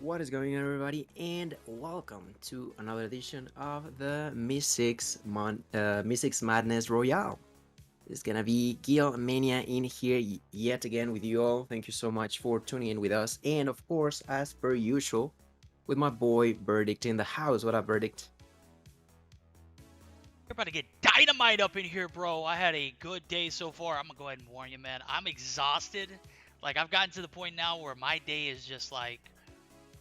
What is going on, everybody, and welcome to another edition of the Meseeks Madness Royale. It's gonna be Gil Mania in here yet again with you all. Thank you so much for tuning in with us, and of course, as per usual, with my boy Verdict in the house. What up, Verdict? You're about to get dynamite up in here, bro. I had a good day so far. I'm gonna go ahead and warn you, man. I'm exhausted. Like I've gotten to the point now where my day is just like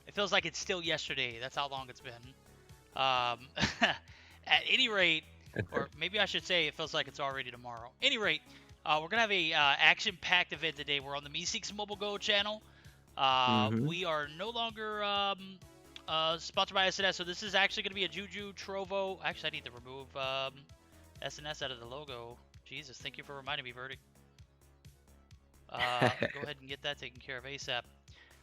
it feels like it's still yesterday. That's how long it's been. Um, at any rate, or maybe I should say it feels like it's already tomorrow. Any rate, we're gonna have a action-packed event today. We're on the Meseeks Mobile Go channel. Mm-hmm. We are no longer sponsored by SNS, so this is actually going to be a JuJu Trovo. Actually, I need to remove SNS out of the logo. Jesus, thank you for reminding me, Verdict. Go ahead and get that taken care of ASAP.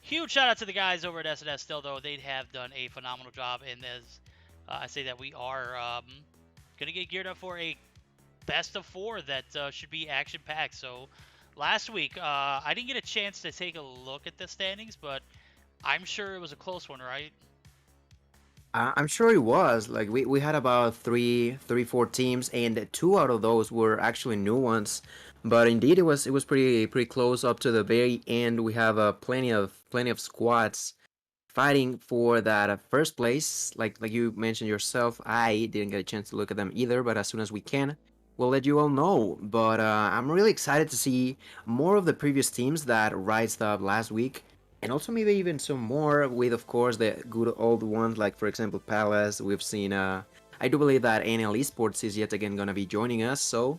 Huge shout out to the guys over at SNS still, though. They have done a phenomenal job. And as I say that, we are going to get geared up for a best of four that should be action packed. So last week, I didn't get a chance to take a look at the standings, but I'm sure it was a close one, right? I'm sure it was. Like we had about four teams, and two out of those were actually new ones. But indeed, it was pretty close up to the very end. We have plenty of squads fighting for that first place. Like you mentioned yourself, I didn't get a chance to look at them either. But as soon as we can, we'll let you all know. But I'm really excited to see more of the previous teams that rised up last week, and also maybe even some more with, of course, the good old ones, like for example Palace. We've seen. I do believe that NL Esports is yet again gonna be joining us, so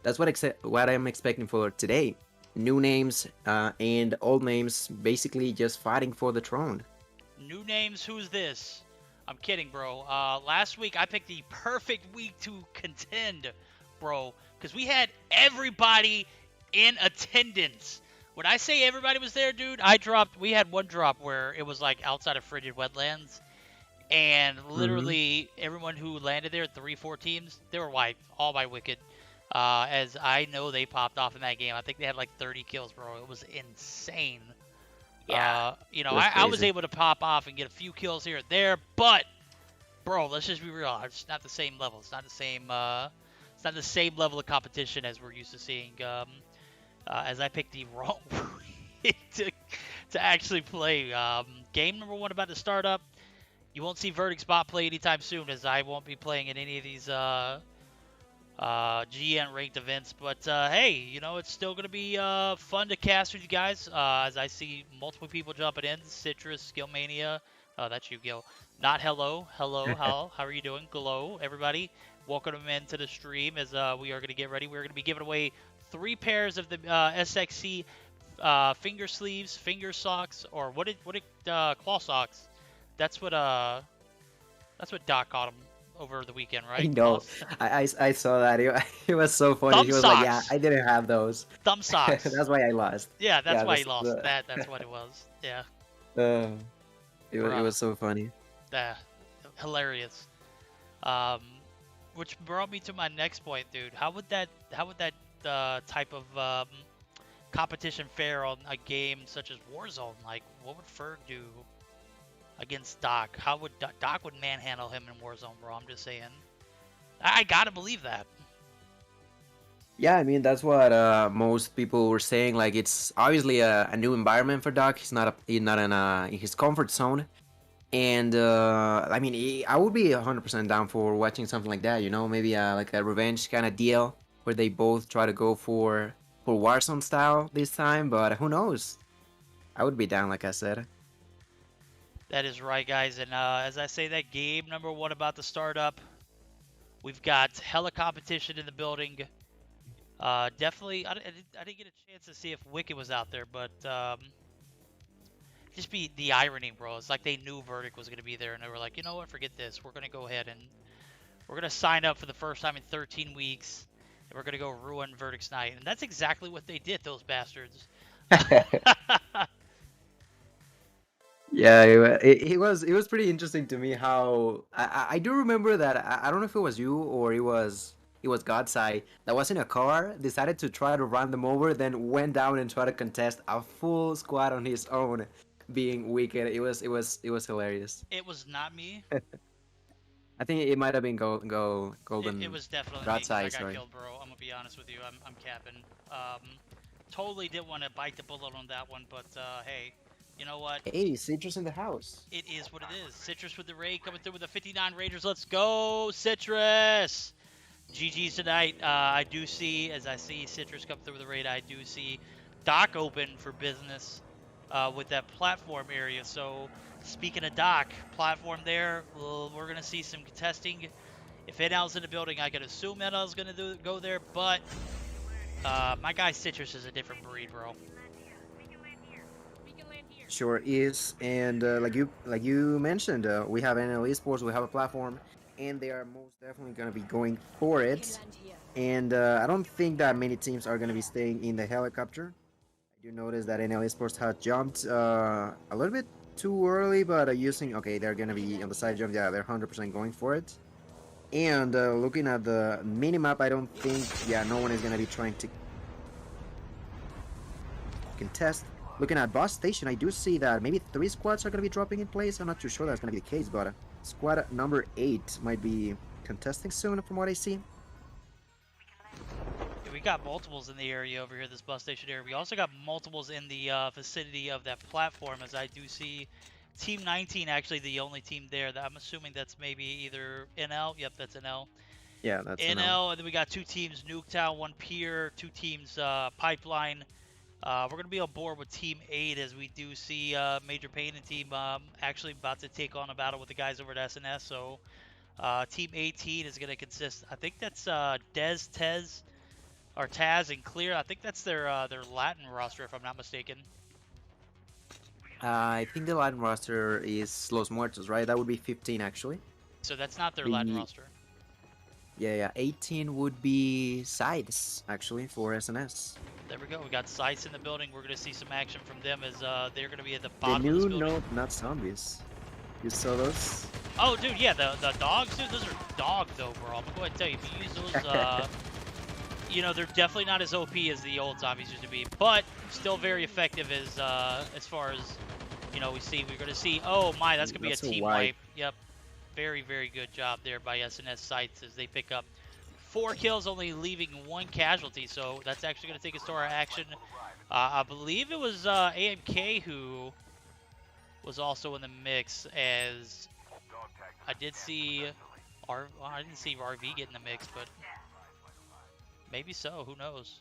that's what I'm expecting for today. New names and old names, basically just fighting for the throne. New names, who's this? I'm kidding, bro. Last week I picked the perfect week to contend, bro, because we had everybody in attendance. When I say everybody was there, dude, we had one drop where it was like outside of frigid wetlands, and Mm-hmm. literally everyone who landed there, 3-4 teams, they were wiped, all by Wicked. As I know they popped off in that game. I think they had like 30 kills, bro. It was insane. Yeah, it was I was crazy. able to pop off and get a few kills here and there, but bro, let's just be real. It's not the same level. It's not the same. It's not the same level of competition as we're used to seeing. As I picked the wrong week to actually play. Game number one about to start up. You won't see Verdict Spot play anytime soon, as I won't be playing in any of these GN ranked events. But hey, it's still going to be fun to cast with you guys as I see multiple people jumping in. Citrus, Skillmania. Oh, that's you, Gil. Not hello. Hello. How are you doing? Glow, everybody. Welcome them into the stream as we are going to get ready. We're going to be giving away 3 pairs of the SXC finger sleeves, finger socks, or what did claw socks. That's what uh that's what Doc got them over the weekend, I right? know. I saw that. It was so funny. Thumb He was like, "Yeah, socks. I didn't have those. Thumb socks. That's why I lost." Yeah, that's Yeah, why he that's lost. the. That's what it was. Yeah, Uh, it bruh. was so funny. Yeah, hilarious. Um, which brought me to my next point, dude. How would that type of competition fare on a game such as Warzone? Like, what would Ferg do against Doc? How would Doc would manhandle him in Warzone, bro? I'm just saying. I gotta believe that. Yeah, I mean that's what most people were saying. Like it's obviously a new environment for Doc. He's not in his comfort zone, and I mean I would be 100% down for watching something like that. Maybe like a revenge kind of deal where they both try to go for Warzone style this time. But who knows? I would be down, like I said. That is right, guys. And as I say that, game number one about to start up. We've got hella competition in the building. Definitely, I didn't get a chance to see if Wicked was out there, but just be the irony, bro. It's like they knew Verdict was going to be there, and they were like, you know what, forget this. We're going to go ahead and we're going to sign up for the first time in 13 weeks, and we're going to go ruin Verdict's night. And that's exactly what they did, those bastards. Yeah, it was pretty interesting to me how I do remember that I don't know if it was you or it was Godside that was in a car, decided to try to run them over, then went down and tried to contest a full squad on his own. being wicked. It was hilarious. It was not me. I think it might have been It golden was definitely me God's because I eye. got Sorry. killed, bro. I'm gonna be honest with you. I'm capping. Totally didn't want to bite the bullet on that one, but hey, you know what? Hey, Citrus in the house. It is what it is. Citrus with the raid coming through with the 59 Raiders. Let's go, Citrus! GG's tonight. I do see, as I see Citrus come through with the raid, I do see Doc open for business with that platform area. So, speaking of Doc, platform there, we're going to see some contesting. If NL's in the building, I can assume NL's going to go there, but my guy Citrus is a different breed, bro. Sure is, and like you mentioned, we have NL Esports, we have a platform, and they are most definitely gonna be going for it. And I don't think that many teams are gonna be staying in the helicopter. I do notice that NL Esports has jumped a little bit too early, but using okay, they're gonna be on the side jump. Yeah, they're 100% going for it. And looking at the minimap, I don't think no one is gonna be trying to contest. Looking at bus station, I do see that maybe 3 squads are going to be dropping in place. I'm not too sure that's going to be the case, but squad number 8 might be contesting soon from what I see. Yeah, we got multiples in the area over here, this bus station area. We also got multiples in the vicinity of that platform, as I do see Team 19 actually the only team there. That I'm assuming that's maybe either NL. Yep, that's NL. Yeah, that's an L. NL, and then we got 2 teams, Nuketown, 1 Pier, 2 teams, Pipeline. We're going to be on board with Team 8 as we do see Major Payne and Team actually about to take on a battle with the guys over at SNS. So Team 18 is going to consist, I think that's Dez, Tez, or Taz and Clear. I think that's their Latin roster, if I'm not mistaken. I think the Latin roster is Los Muertos, right? That would be 15 actually. So that's not their Latin The roster. yeah, 18 would be sides actually for SNS. There we go. We got Sice in the building. We're going to see some action from them as they're going to be at the The bottom of this new building. note, not zombies. You saw those? Oh, dude, yeah, the dogs, dude, those are dog though, bro. I'm gonna go ahead and tell you, if you use those, you know, they're definitely not as OP as the old zombies used to be, but still very effective as far as, you know, we're gonna see. Oh my, that's gonna be a That's a team wipe. wipe. Yep, very very good job there by SNS Sites as they pick up 4 kills, only leaving 1 casualty. So that's actually gonna take us to our action. I believe it was AMK who was also in the mix, as I did see I didn't see RV get in the mix, but maybe so. Who knows?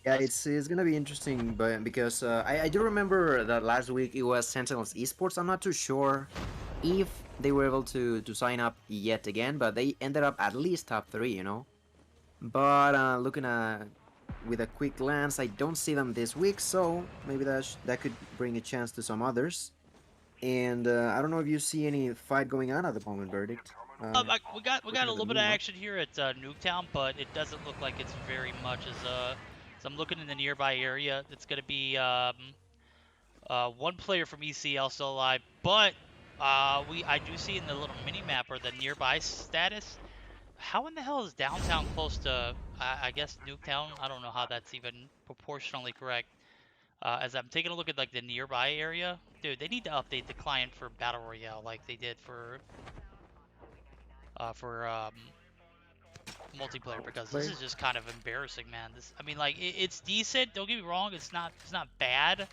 Yeah, it's gonna be interesting, but because I do remember that last week it was Sentinels Esports. I'm not too sure if they were able to sign up yet again, but they ended up at least top 3, you know. But looking at with a quick glance, I don't see them this week, so maybe that could bring a chance to some others. And I don't know if you see any fight going on at the moment, Verdict. We got Looking a at the little bit of minimap. action here at Nuketown, but it doesn't look like it's very much as so I'm looking in the nearby area. It's gonna be 1 player from ECL still alive, but I do see in the little mini map or the nearby status. How in the hell is downtown close to I guess Nuketown? I don't know how that's even proportionally correct. As I'm taking a look at like the nearby area, dude, they need to update the client for Battle Royale like they did for multiplayer, because this Multiplayer. is just kind of embarrassing, man. I mean, like it's decent. Don't get me wrong, it's not bad,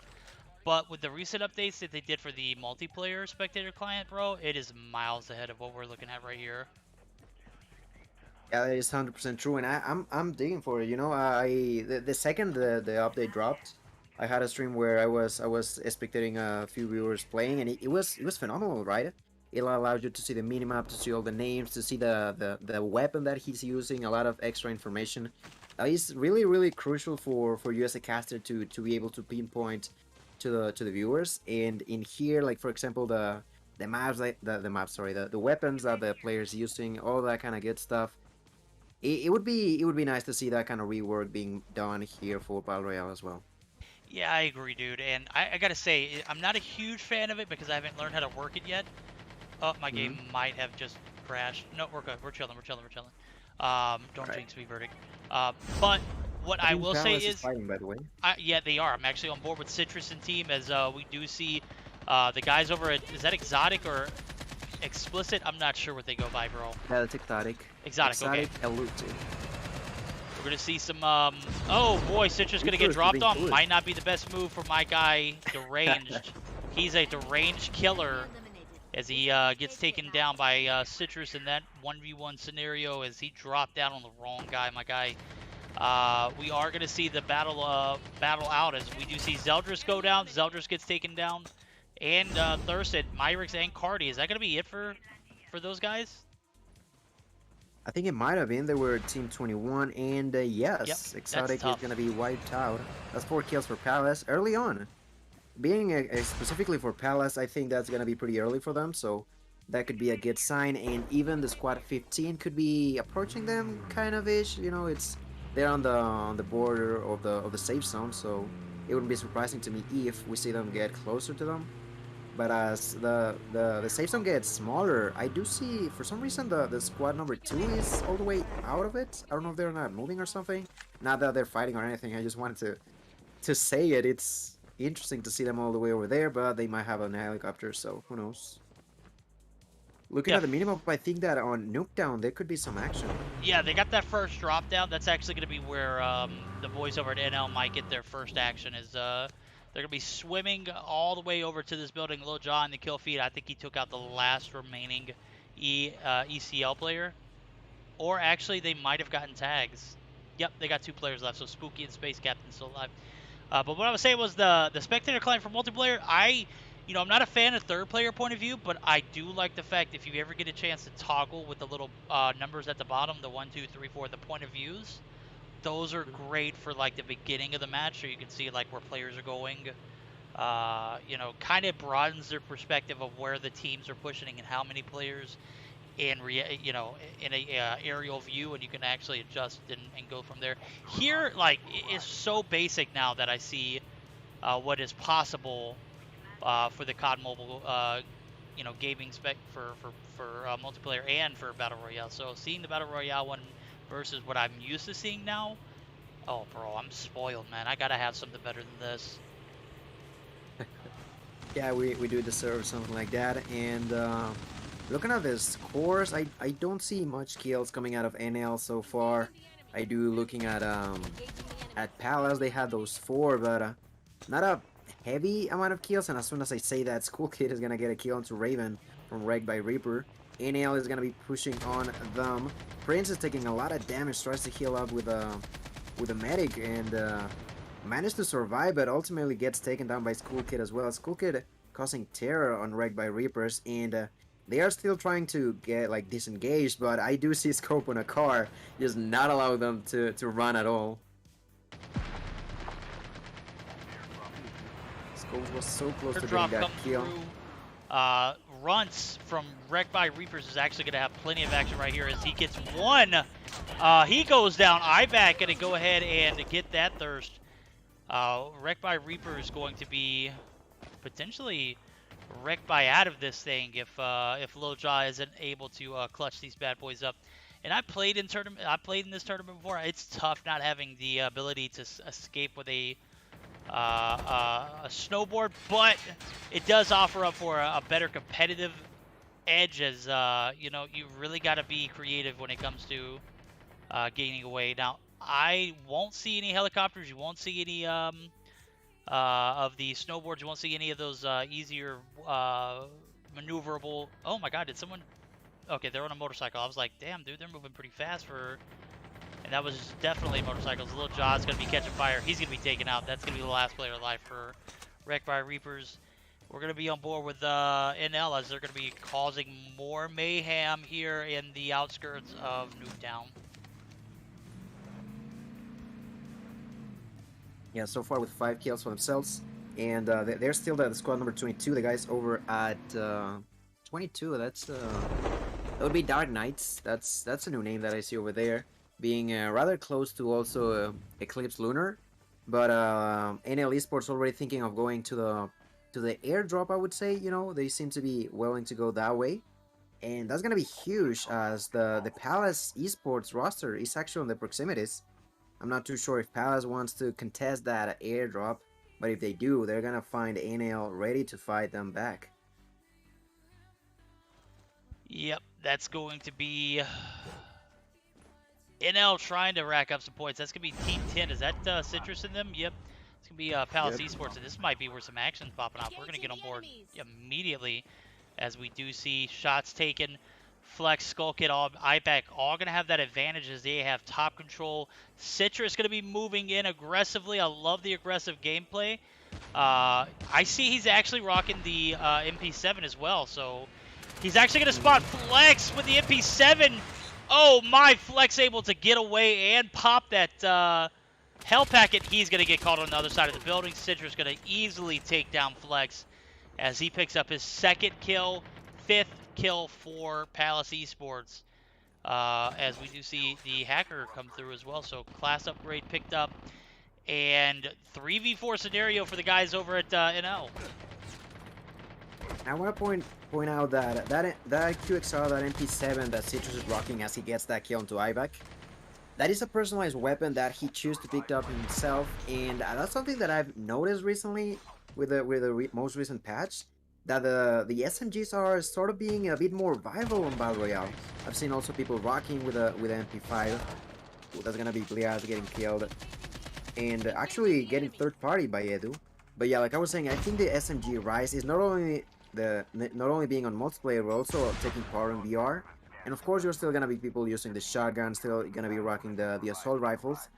but with the recent updates that they did for the multiplayer spectator client, bro, it is miles ahead of what we're looking at right here. Yeah, that is 100% true, and I'm digging for it. You know, the second the update dropped, I had a stream where I was spectating a few viewers playing, and it was phenomenal, right? It allowed you to see the minimap, to see all the names, to see the weapon that he's using, a lot of extra information. It's really crucial for you as a caster to be able to pinpoint to the viewers. And in here, like for example, the maps, like the maps, sorry, the weapons that the players using, all that kind of good stuff. It would be nice to see that kind of rework being done here for Battle Royale as well. Yeah, I agree, dude. And I gotta say, I'm not a huge fan of it because I haven't learned how to work it yet. Oh, my Hmm. game might have just crashed. No, we're good. We're chilling. We're chilling. We're chilling. Don't Right. jinx me, verdict. But What I I think will say Palace is is, fighting, by the way. yeah, they are. I'm actually on board with Citrus and team as we do see the guys over at, is that Exotic or Explicit? I'm not sure what they go by, bro. Yeah, that's exotic. Exotic, okay. Exotic elusive. We're gonna see some. Oh boy, Citrus gonna get Being dropped on. foolish. Might not be the best move for my guy, Deranged. He's a deranged killer as he gets taken down by Citrus in that 1v1 scenario as he dropped down on the wrong guy. My guy. We are gonna see the battle out as we do see Zeldris go down. Zeldris gets taken down, and Thurston, Myrix, and Cardi. Is that gonna be it for those guys? I think it might have been. They were Team 21, and Yep, yes, that's Exotic is tough. going to be wiped out. That's 4 kills for Palace early on. Being specifically for Palace, I think that's going to be pretty early for them, so that could be a good sign. And even the squad 15 could be approaching them, kind of ish. You know, it's they're on the border of the safe zone, so it wouldn't be surprising to me if we see them get closer to them. But as the safe zone gets smaller, I do see for some reason the squad number 2 is all the way out of it. I don't know if they're not moving or something. Not that they're fighting or anything. I just wanted to say it. It's interesting to see them all the way over there, but they might have a helicopter, so who knows. Looking Yeah, at the minimap, I think that on Nukedown there could be some action. yeah, they got that first drop down. That's actually gonna be where the boys over at NL might get their first action. Is they're gonna be swimming all the way over to this building. Lil John, the kill feed. I think he took out the last remaining ECL player. Or actually, they might have gotten tags. Yep, they got 2 players left. So Spooky and Space Captain still alive. But what I was saying was the spectator client for multiplayer. I'm not a fan of third player point of view, but I do like the fact if you ever get a chance to toggle with the little numbers at the bottom, the 1, 2, 3, 4, the point of views. Those are great for like the beginning of the match, so you can see like where players are going. Kind of broadens their perspective of where the teams are pushing and how many players in a aerial view, and you can actually adjust and go from there. Here, like, it's so basic now that I see what is possible for the COD Mobile, gaming spec for multiplayer and for Battle Royale. So seeing the Battle Royale one versus what I'm used to seeing now, oh, bro, I'm spoiled, man. I gotta have something better than this. Yeah, we do deserve something like that. And looking at the scores, I don't see much kills coming out of NL so far. I do looking at Palace, they had those 4, but not a heavy amount of kills. And as soon as I say that, School Kid is gonna get a kill onto Raven from Wrecked by Reaper. NL is gonna be pushing on them. Prince is taking a lot of damage, tries to heal up with a medic, and managed to survive, but ultimately gets taken down by School Kid as well. School Kid causing terror on Wrecked by Reapers, and they are still trying to get like disengaged, but I do see Scope on a car, just not allow them to run at all. Scope was so close to getting Drop that come kill. through. Runts from Wrecked by Reapers is actually going to have plenty of action right here as he gets one. He goes down. IBAC going to go ahead and get that thirst. Wrecked by Reaper is going to be potentially wrecked by out of this thing if Loja isn't able to clutch these bad boys up. And I played in this tournament before. It's tough not having the ability to escape with a snowboard, but it does offer up for a better competitive edge as you really got to be creative when it comes to gaining away. Now, I won't see any helicopters. You won't see any of the snowboards. You won't see any of those easier maneuverable. Oh my God, did someone? Okay, they're on a motorcycle. I was like, damn, dude, they're moving pretty fast for. And that was definitely motorcycles. Little Jaw's going to be catching fire. He's going to be taken out. That's going to be the last player alive for Wrecked by Reapers. We're going to be on board with NL as they're going to be causing more mayhem here in the outskirts of Nuketown. Yeah, so far with 5 kills for themselves, and they're still the squad number 22. The guys over at 22. That would be Dark Knights. That's a new name that I see over there, being rather close to also Eclipse Lunar. But NL Esports already thinking of going to the airdrop. I would say, they seem to be willing to go that way, and that's gonna be huge as the Palace Esports roster is actually on the proximities. I'm not too sure if Palace wants to contest that airdrop, but if they do, they're gonna find NL ready to fight them back. Yep, that's going to be NL trying to rack up some points. That's going to be Team 10. Is that Citrus in them? Yep. It's going to be Palace Yep. Esports, and this might be where some action's popping up. We're going to get on board immediately as we do see shots taken. Flex, Skull Kid, all IBAC all going to have that advantage as they have top control. Citrus going to be moving in aggressively. I love the aggressive gameplay. I see he's actually rocking the MP7 as well, so he's actually going to spot Flex with the MP7. Oh my, Flex able to get away and pop that Hell Packet. He's going to get caught on the other side of the building. Citrus going to easily take down Flex as he picks up his second kill, fifth kill for Palace Esports. As we do see the hacker come through as well, so class upgrade picked up. And 3v4 scenario for the guys over at NL. I want to point out that QXR, that MP7 that Citrus is rocking as he gets that kill onto Ivac, that is a personalized weapon that he chose to pick up himself, and that's something that I've noticed recently with the most recent patch, that the SMGs are sort of being a bit more viable on Battle Royale. I've seen also people rocking with an MP5. That's gonna be Bliaz getting killed, and actually getting third party by Edu. But yeah, like I was saying, I think the SMG rise is not only being on multiplayer, but also taking part in VR. And of course, you're still gonna be people using the shotgun, still gonna be rocking the assault rifles.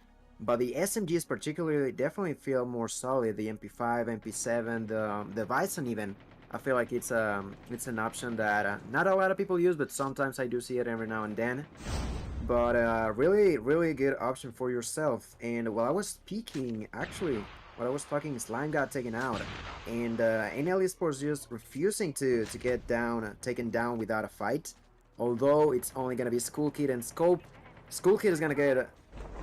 But the SMGs particularly definitely feel more solid. The MP5, MP7, the Bison even. I feel like it's an option that not a lot of people use, but sometimes I do see it every now and then. But really good option for yourself. And while I was peeking, actually, while I was talking, Slime got taken out, and NL Esports just refusing to get taken down without a fight. Although it's only gonna be Skull Kid and Scope. Skull Kid is gonna get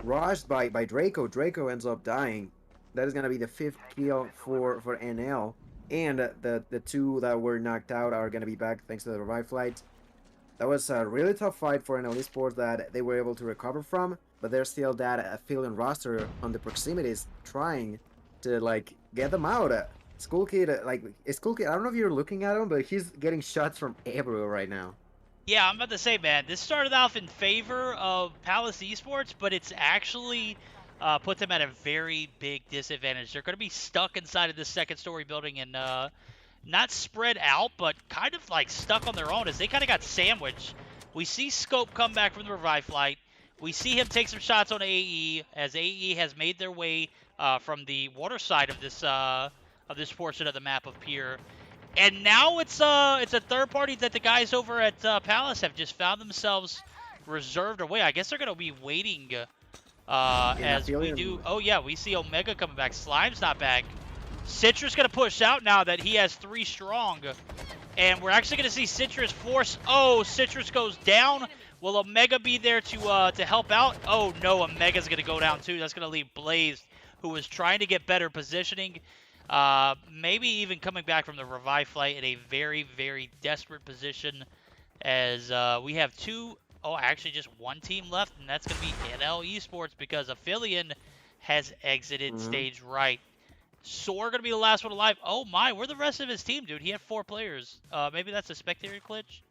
rushed by Draco. Draco ends up dying. That is gonna be the fifth kill for NL, and the two that were knocked out are gonna be back thanks to the revive flight. That was a really tough fight for NL Esports that they were able to recover from, but there's still that affiliate roster on the proximities trying to like get them out. Skull Kid, Skull Kid, I don't know if you're looking at him, but he's getting shots from everywhere right now. Yeah, I'm about to say, man, this started off in favor of Palace Esports, but it's actually put them at a very big disadvantage. They're going to be stuck inside of this second story building and not spread out, but kind of like stuck on their own as they kind of got sandwiched. We see Scope come back from the revive flight. We see him take some shots on AE as AE has made their way from the water side of this portion of the map of Pier. And now it's a third party that the guys over at Palace have just found themselves reserved away. I guess they're going to be waiting as we do. Oh, yeah, we see Omega coming back. Slime's not back. Citrus going to push out now that he has 3 strong. And we're actually going to see Citrus force. Oh, Citrus goes down. Will Omega be there to help out? Oh, no, Omega's going to go down too. That's going to leave Blaze, who was trying to get better positioning. Maybe even coming back from the revive flight in a very, very desperate position as we have actually just one team left, and that's going to be NL Esports because Aphelion has exited stage right. Soar going to be the last one alive. Oh my, where's the rest of his team, dude? He had 4 players. Maybe that's a spectator glitch?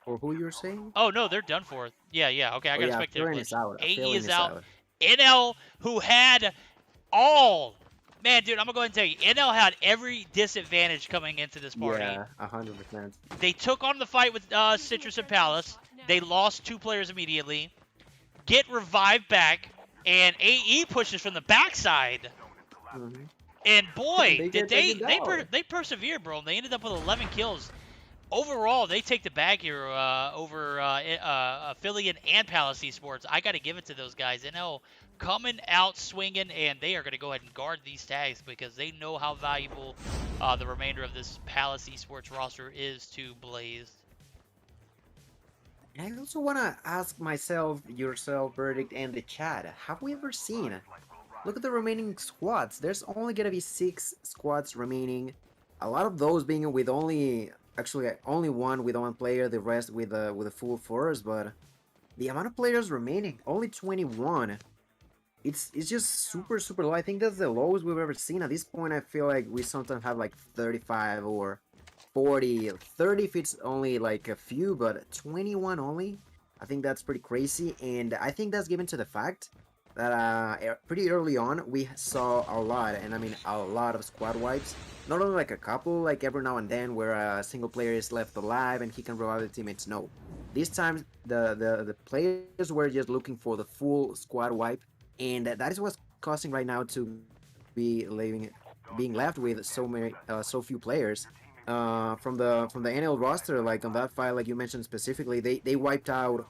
Or who you're saying? Oh no, they're done for. Yeah, okay, I got a spectator glitch. Is out. AE is out. NL, who had all... Man, dude, I'm going to go ahead and tell you, NL had every disadvantage coming into this party. Yeah, 100%. They took on the fight with Citrus and Palace. They lost 2 players immediately. Get revived back, and AE pushes from the backside. And boy, they persevered, bro. They ended up with 11 kills. Overall, they take the bag here over Aphelion and Palace Esports. I got to give it to those guys. NL coming out swinging, and they are going to go ahead and guard these tags because they know how valuable the remainder of this Palace Esports roster is to Blaze. I also want to ask myself, yourself, Verdict, and the chat, have we ever seen... Look at the remaining squads. There's only going to be 6 squads remaining. A lot of those being with only... Actually, only one with one player, the rest with a full force, but... the amount of players remaining, only 21. It's just super low. I think that's the lowest we've ever seen. At this point, I feel like we sometimes have like 35 or 40, 30 if it's only like a few, but 21 only. I think that's pretty crazy, and I think that's given to the fact that pretty early on we saw a lot, and I mean a lot of squad wipes. Not only like a couple, like every now and then, where a single player is left alive and he can revive the teammates. No, this time the players were just looking for the full squad wipe, and that is what's causing right now to be being left with so few players. From the NL roster, like on that file, like you mentioned specifically, they wiped out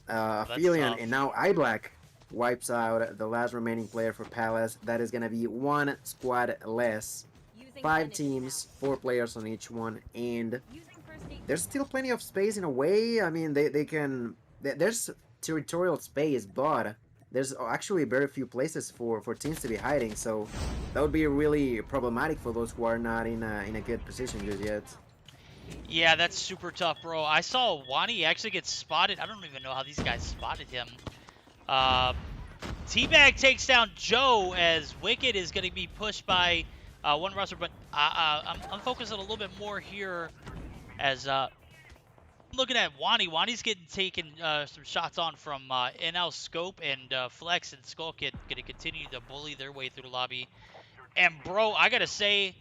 Oh, that's Aphelion, tough. and now iBlack wipes out the last remaining player for Palace. That is gonna be one squad less, 5 teams, 4 players on each one, and there's still plenty of space in a way. I mean, they can. There's territorial space, but there's actually very few places for teams to be hiding. So that would be really problematic for those who are not in a good position just yet. Yeah, that's super tough, bro. I saw Wani actually get spotted. I don't even know how these guys spotted him. Uh, Teabag takes down Joe as Wicked is going to be pushed by one roster, but I'm focusing a little bit more here as I'm looking at Wani. Wani's getting taken some shots on from NL Scope and Flex and Skull Kid going to continue to bully their way through the lobby. And bro, I gotta say,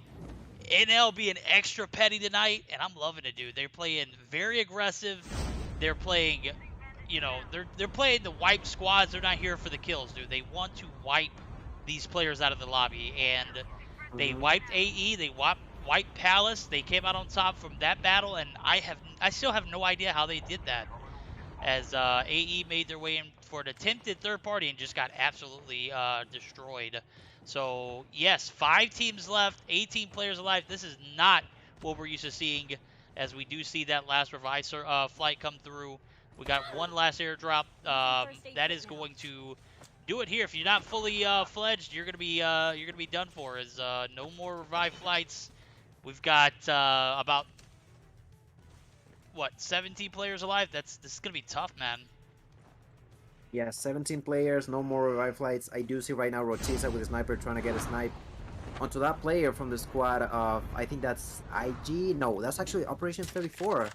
NL being extra petty tonight, and I'm loving it, dude. They're playing very aggressive. They're playing, they're playing the wipe squads. They're not here for the kills, dude. They want to wipe these players out of the lobby, and they Hmm. wiped AE. They wiped Palace. They came out on top from that battle, and I still have no idea how they did that. As AE made their way in for an attempted third party and just got absolutely destroyed. So, yes, 5 teams left, 18 players alive. This is not what we're used to seeing, as we do see that last revive flight come through. We got one last airdrop. That is going to do it here. If you're not fully fledged, you're gonna be done for. As no more revive flights. We've got about what 17 players alive. This is gonna be tough, man. Yeah, 17 players, no more revive flights. I do see right now Rotisa with a sniper trying to get a snipe onto that player from the squad of, I think that's IG. No, that's actually Operation 34.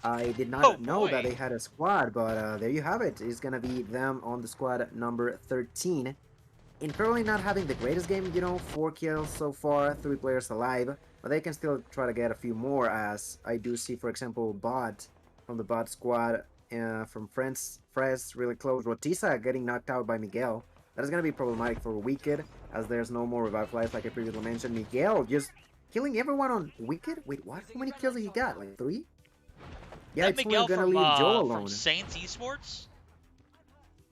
I did Oh not know that boy. they had a squad, but there you have it. It's gonna be them on the squad number 13. And currently not having the greatest game, 4 kills so far, 3 players alive, but they can still try to get a few more, as I do see, for example, Bot from the Bot squad from Friends really close. Rotisa getting knocked out by Miguel. That is going to be problematic for Wicked, as there's no more revive flies like I previously mentioned. Miguel just killing everyone on Wicked? Wait, what? How many kills did he got? Like 3? Is Yeah, that it's only Miguel gonna leave Joe from alone. Saints Esports?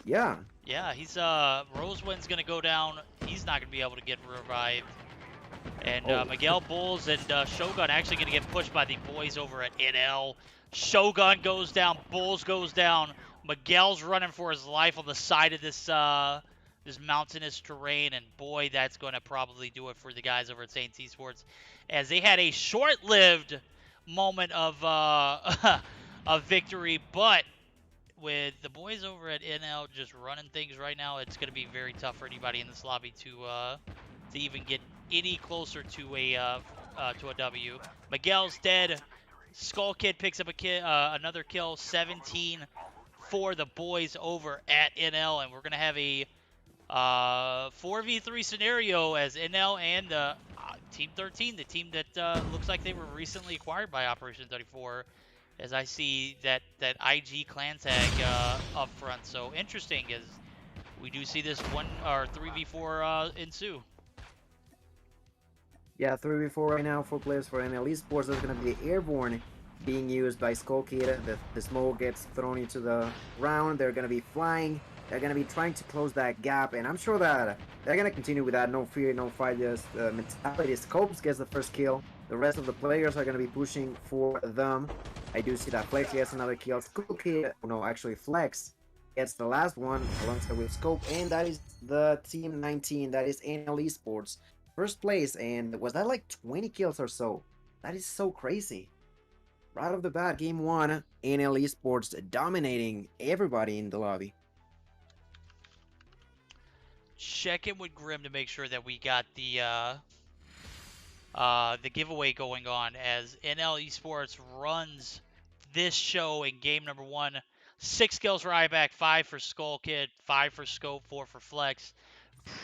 Yeah. Yeah, he's Rosewind's gonna go down. He's not gonna be able to get revived. And Oh. Miguel Bulls and Shogun actually gonna get pushed by the boys over at NL. Shogun goes down, Bulls goes down. Miguel's running for his life on the side of this mountainous terrain, and boy, that's gonna probably do it for the guys over at Saints Esports, as they had a short-lived moment of of victory, but with the boys over at NL just running things right now, it's going to be very tough for anybody in this lobby to even get any closer to a W. Miguel's dead. Skull Kid picks up another kill, 17 for the boys over at NL, and we're going to have a 4v3 scenario as NL and Team 13, the team that looks like they were recently acquired by Operation 34, as I see that IG clan tag up front. So interesting, as we do see this 3v4 ensue. Yeah, 3v4 right now, 4 players for NL Esports. There's gonna be the airborne being used by Skull Kid. The smoke gets thrown into the ground. They're gonna be flying. They're gonna be trying to close that gap, and I'm sure that they're gonna continue with that. No fear, no fight, just mentality. Scopes gets the first kill. The rest of the players are gonna be pushing for them. I do see that Flex gets another kill. Skull Kid, no, actually Flex gets the last one alongside with Scope, and that is the team 19. That is NL Esports. First place, and was that like 20 kills or so? That is so crazy. right off the bat, game one, NL Esports dominating everybody in the lobby. Check in with Grim to make sure that we got the giveaway going on as NL Esports runs this show in game number one. 6 kills for IBAC, 5 for Skull Kid, 5 for Scope, 4 for Flex.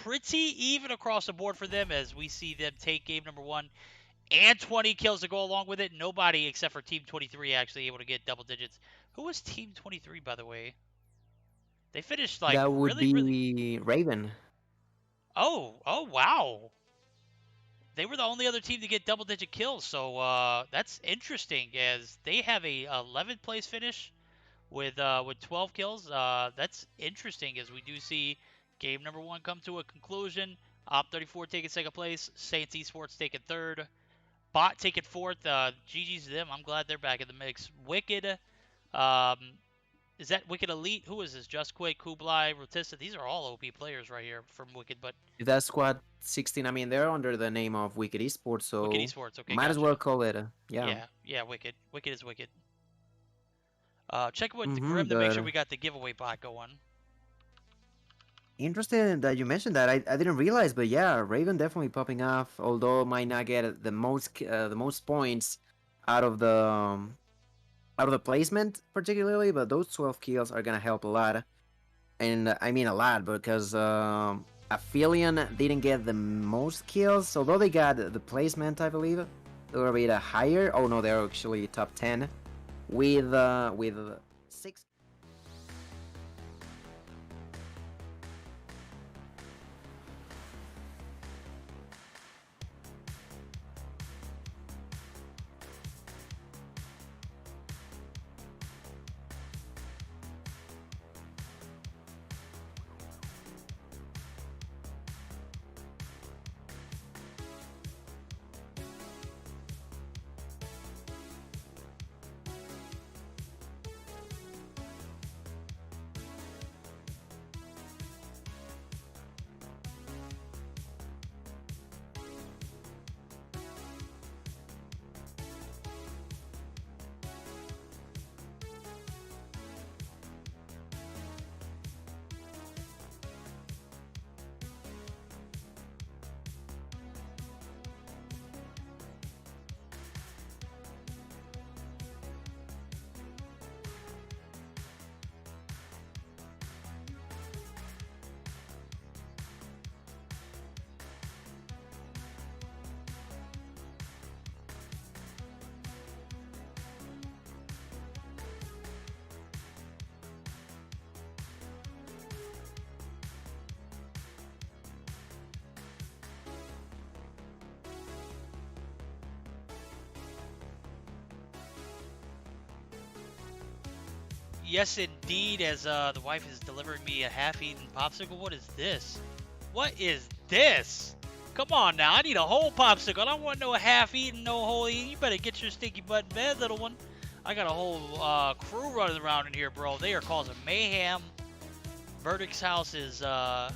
Pretty even across the board for them as we see them take game number one and 20 kills to go along with it. Nobody except for Team 23 actually able to get double digits. Who was Team 23, by the way? They finished like That would really. be Raven. Oh, wow. They were the only other team to get double-digit kills, so that's interesting as they have a 11th place finish with 12 kills. That's interesting as we do see game number one come to a conclusion. Op 34 taking second place, Saints Esports taking third, Bot taking fourth. GG's to them. I'm glad they're back in the mix. Wicked, um, is that Wicked Elite? Who is this? Just Quick, Kublai, Rotista. These are all OP players right here from Wicked, but That squad 16, I mean, they're under the name of Wicked Esports, Wicked so Esports. Okay, might as well gotcha. call it yeah. Yeah, Wicked. Wicked is Wicked. Check with the Mm-hmm, Grim to make sure but we got the giveaway bot going. interesting that you mentioned that. I didn't realize, but yeah, Raven definitely popping off, although might not get the most points out of the placement particularly, but those 12 kills are gonna help a lot. And I mean a lot because Aphelion didn't get the most kills, although they got the placement, I believe. They were a bit higher. Oh no, they're actually top 10 with 6. Yes, indeed, as the wife is delivering me a half-eaten popsicle. What is this? What is this? Come on now, I need a whole popsicle. I don't want no half-eaten, no whole eaten. You better get your stinky butt in bed, little one. I got a whole crew running around in here, bro. They are causing mayhem. Verdict's house is a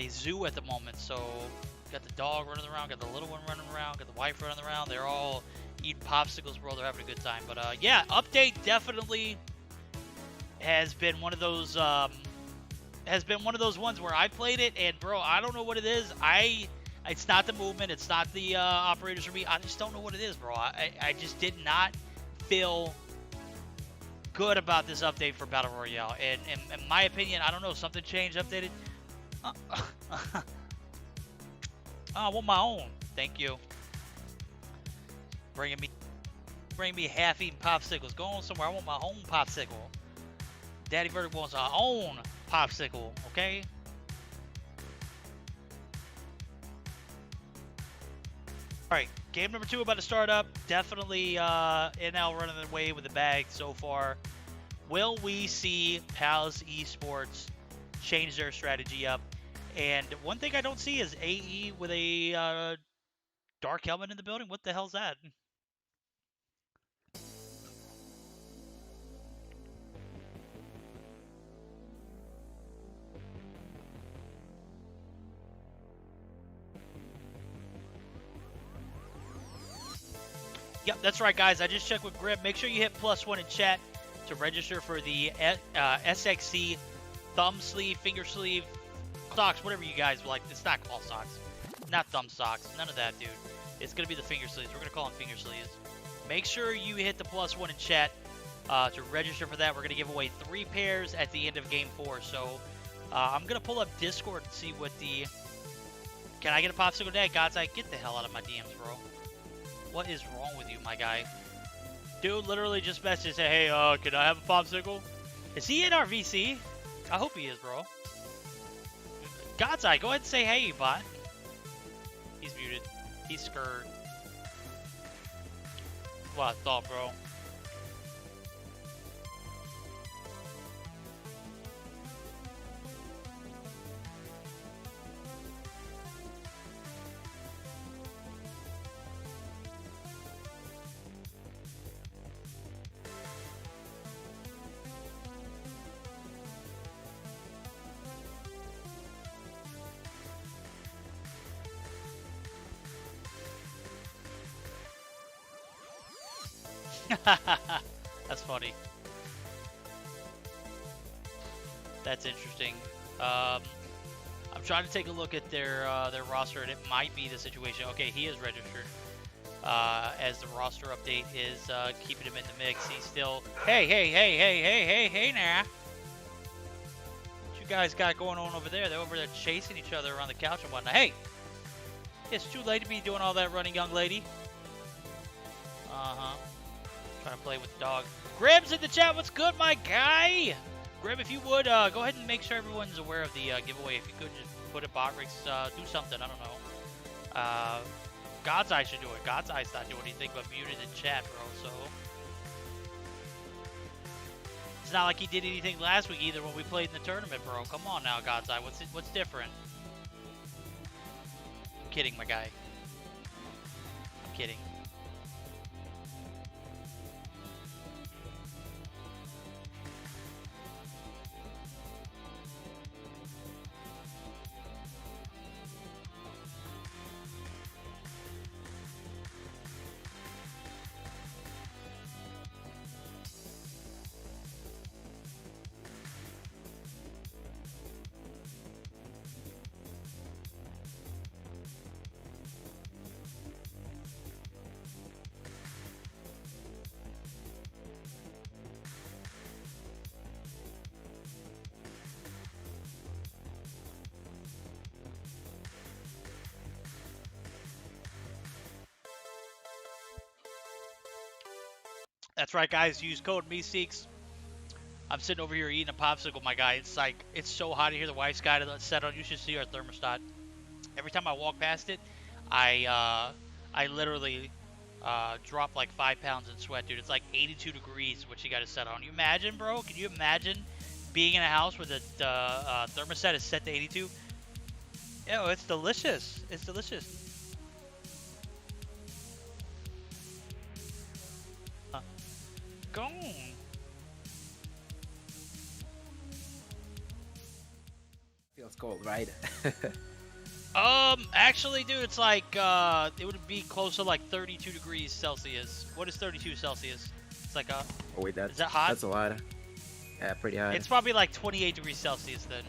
zoo at the moment, so got the dog running around, got the little one running around, got the wife running around. They're all eating popsicles, bro. They're having a good time. But yeah, update definitely has been one of those ones where I played it and bro, I don't know what it is. It's not the movement, it's not the operators for me. I just don't know what it is, bro. I just did not feel good about this update for Battle Royale. And in my opinion, I don't know, something changed, updated. I want my own. Thank you. Bring me half-eaten popsicles. Go on somewhere. I want my own popsicle. Daddy Verdict wants our own popsicle, okay? Alright, game number 2 about to start up. Definitely NL running away with the bag so far. Will we see Pals Esports change their strategy up? And one thing I don't see is AE with a dark helmet in the building. What the hell's that? Yep, that's right, guys. I just checked with Grim. Make sure you hit +1 in chat to register for the SXC thumb sleeve, finger sleeve, socks, whatever you guys like. It's not ball socks, not thumb socks, none of that, dude. It's gonna be the finger sleeves. We're gonna call them finger sleeves. Make sure you hit the +1 in chat to register for that. We're gonna give away 3 pairs at the end of Game 4. So I'm gonna pull up Discord and see what the. Can I get a popsicle dad? Gods, I get the hell out of my DMs, bro. What is wrong with you, my guy? Dude literally just messaged and said, hey, can I have a popsicle? Is he in our VC? I hope he is, bro. God's Eye, go ahead and say hey, bot. He's muted. He's scared. What I thought, bro. That's funny. That's interesting. I'm trying to take a look at their roster, and it might be the situation. Okay, he is registered. As the roster update is keeping him in the mix. He's still. Hey now. What you guys got going on over there? They're over there chasing each other around the couch and whatnot. Hey, it's too late to be doing all that running, young lady. Trying to play with the dog. Grim's in the chat. What's good, my guy? Grim, if you would, go ahead and make sure everyone's aware of the giveaway. If you could just put a bot rigs, do something. I don't know. God's Eye should do it. God's Eye's not doing anything but muted in chat, bro. So it's not like he did anything last week either when we played in the tournament, bro. Come on now, God's Eye. What's different? I'm kidding, my guy. I'm kidding. That's right, guys. Use code Meseeks. I'm sitting over here eating a popsicle, my guy. It's like, it's so hot in here. The wife's got it set on. You should see our thermostat. Every time I walk past it, I literally drop like 5 pounds in sweat, dude. It's like 82 degrees, what she got it set on. You imagine, bro? Can you imagine being in a house where the thermostat is set to 82? Ew, it's delicious. It's delicious. Gone. Feels cold, right? Actually, dude, it's like, it would be close to like 32 degrees Celsius. What is 32 Celsius? It's like a... Oh, wait, is that hot? That's a lot. Yeah, pretty hot. It's probably like 28 degrees Celsius then.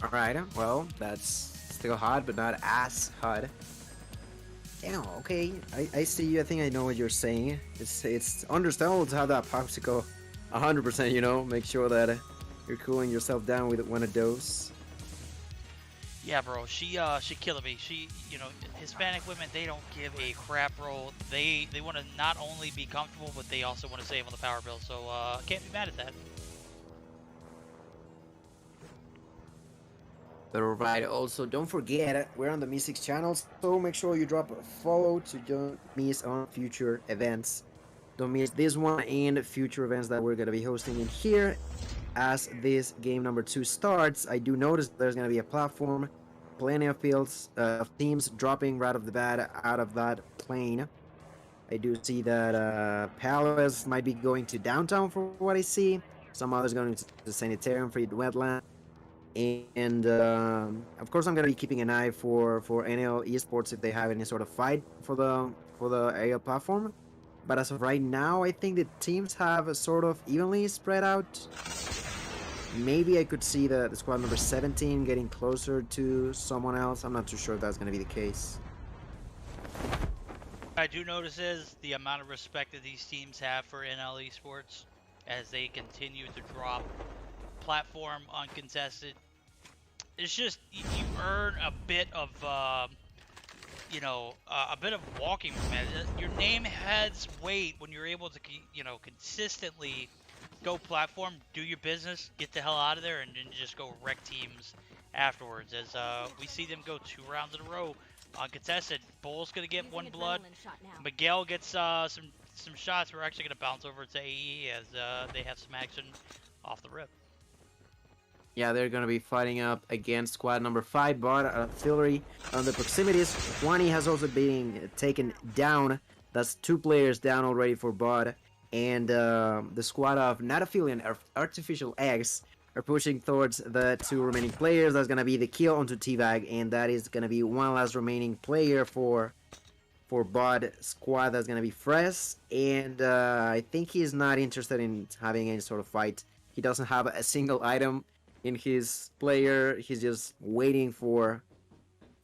Alright, well, that's still hot, but not as hot. Yeah, okay, I see you. I think I know what you're saying. It's understandable to have that popsicle 100%, you know? Make sure that you're cooling yourself down with one of those. Yeah, bro, she killing me. She, you know, Hispanic women, they don't give a crap, bro. They want to not only be comfortable, but they also want to save on the power bill. So, can't be mad at that. Alright, also don't forget, we're on the Meseeks channel, so make sure you drop a follow to don't miss on future events. Don't miss this one and future events that we're going to be hosting in here. As this game number 2 starts, I do notice there's going to be a platform, plenty of fields of teams dropping right off the bat out of that plane. I do see that Palace might be going to downtown for what I see. Some others going to the Sanitarium for the wetland. And of course, I'm gonna be keeping an eye for NL Esports if they have any sort of fight for the AL platform. But as of right now, I think the teams have a sort of evenly spread out. Maybe I could see the squad number 17 getting closer to someone else. I'm not too sure if that's gonna be the case. I do notice is the amount of respect that these teams have for NL Esports as they continue to drop platform uncontested. It's just you earn a bit of a bit of walking room. Your name has weight when you're able to consistently go platform, do your business, get the hell out of there, and then just go wreck teams afterwards. As we see them go 2 rounds in a row uncontested. Bull's gonna get one blood. Miguel gets some shots. We're actually gonna bounce over to AE as they have some action off the rip. Yeah, they're gonna be fighting up against squad number 5, but artillery on the proximities. Juani has also been taken down. That's 2 players down already for bot. And the squad of not affiliate artificial eggs are pushing towards the 2 remaining players. That's gonna be the kill onto T-Bag, and that is gonna be one last remaining player for bot squad. That's gonna be Fresh, and I think he's not interested in having any sort of fight. He doesn't have a single item in his player. He's just waiting for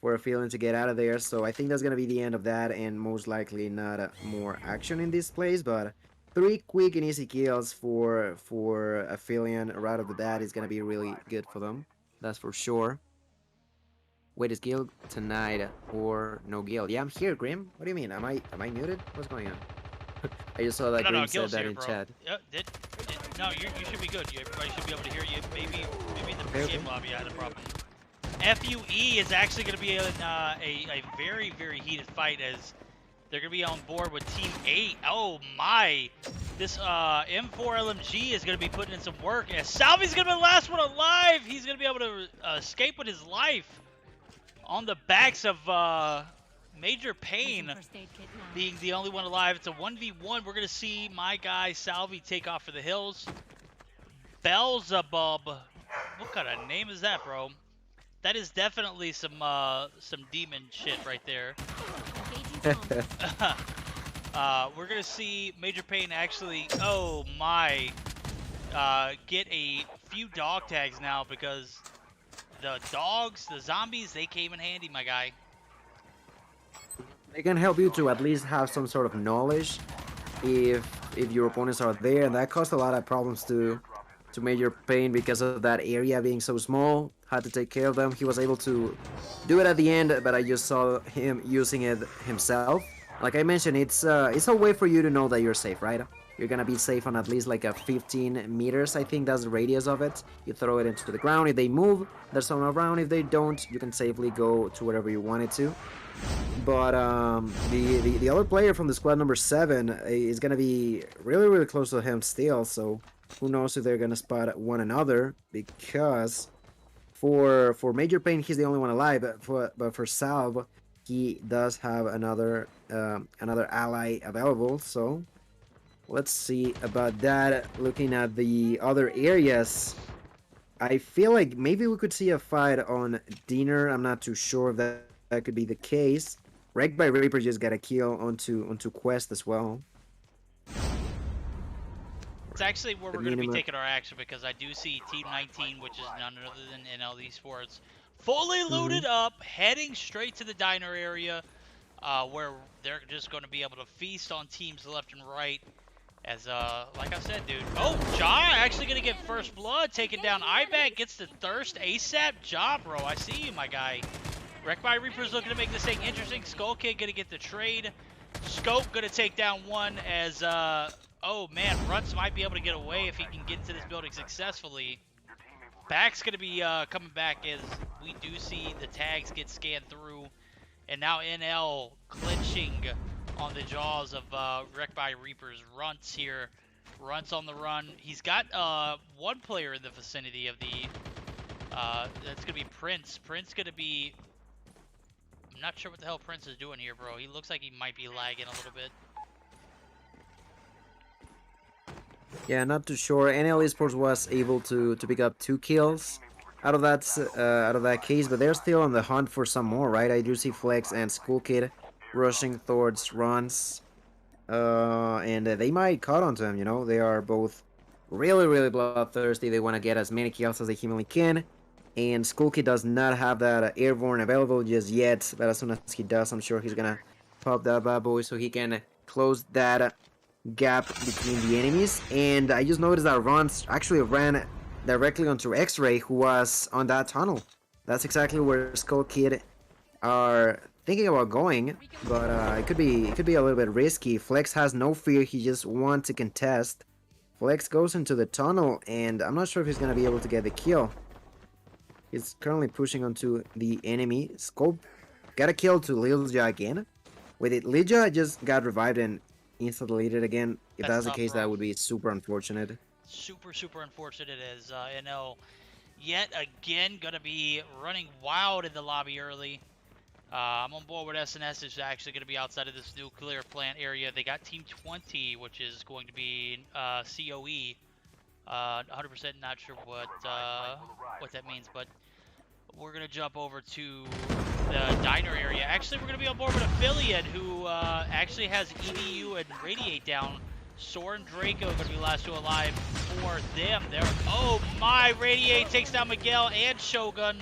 a feeling to get out of there. So I think that's gonna be the end of that, and most likely not more action in this place. But 3 quick and easy kills for Aphelion right off the bat is gonna be really good for them. That's for sure. Wait, is Gil tonight or no Gil? Yeah, I'm here, Grim. What do you mean? Am I muted? What's going on? I just saw that No, Grim said Gil's that here, in bro. chat. No, you should be good. Everybody should be able to hear you. Maybe in the Okay. pregame lobby I had a problem. FUE is actually going to be in a very, very heated fight as they're going to be on board with Team 8. Oh my! This M4 LMG is going to be putting in some work. And Salvi's going to be the last one alive! He's going to be able to escape with his life on the backs of Major Pain being the only one alive. It's a 1v1. We're going to see my guy Salvi take off for the hills. Beelzebub. What kind of name is that, bro? That is definitely some demon shit right there. We're gonna see Major Pain actually, oh my, get a few dog tags now because the dogs, the zombies, they came in handy, my guy. They can help you to at least have some sort of knowledge if your opponents are there, and that caused a lot of problems to Major Pain because of that area being so small. Had to take care of them. He was able to do it at the end, but I just saw him using it himself. Like I mentioned, it's a way for you to know that you're safe, right? You're gonna be safe on at least like a 15 meters. I think that's the radius of it. You throw it into the ground. If they move, there's someone around. If they don't, you can safely go to wherever you wanted to. But the other player from the squad number 7 is gonna be really, really close to him still. So who knows if they're gonna spot one another, because for Major Pain he's the only one alive, but for Salve he does have another ally available. So let's see about that. Looking at the other areas, I feel like maybe we could see a fight on Dinner. I'm not too sure if that could be the case. Wrecked by Reaper just got a kill onto Quest as well. It's actually where we're going to be taking our action because I do see Team 19, which is none other than NL Esports, fully looted up, heading straight to the diner area, where they're just going to be able to feast on teams left and right. As, like I said, dude. Oh, Ja actually going to get first blood, taking down Ivac, gets the thirst ASAP. Ja, bro, I see you, my guy. Wrecked by Reaper's looking to make this thing interesting. Skull Kid going to get the trade. Scope going to take down one as, oh man, Ruts might be able to get away if he can get into this building successfully. Back's going to be coming back as we do see the tags get scanned through. And now NL clinching on the jaws of Wrecked by Reaper's. Runts here. Runts on the run. He's got one player in the vicinity of the... that's going to be Prince. Prince going to be... I'm not sure what the hell Prince is doing here, bro. He looks like he might be lagging a little bit. Yeah, not too sure. NL Esports was able to pick up 2 kills. out of that case, but they're still on the hunt for some more, right? I do see Flex and School Kid rushing towards runs, and they might cut onto him. You know, they are both really bloodthirsty. They want to get as many kills as they humanly can, and School Kid does not have that airborne available just yet. But as soon as he does, I'm sure he's gonna pop that bad boy so he can close that gap between the enemies. And I just noticed that Ron actually ran directly onto X-Ray, who was on that tunnel. That's exactly where Skull Kid are thinking about going, but it could be a little bit risky. Flex has no fear; he just wants to contest. Flex goes into the tunnel, and I'm not sure if he's gonna be able to get the kill. He's currently pushing onto the enemy. Skull got a kill to Lilja again. With it, Lilja just got revived and insta-deleted again. If that's the tough, case, bro. that would be super unfortunate. Super unfortunate as NL yet again gonna be running wild in the lobby early. I'm on board with SNS is actually going to be outside of this nuclear plant area. They got Team 20, which is going to be COE. 100% not sure what that means, but we're going to jump over to the diner area. Actually, we're going to be on board with Affiliate, who actually has EDU and Radiate down. Soren Draco going to be last two alive for them. Oh my, Radiate takes down Miguel and Shogun.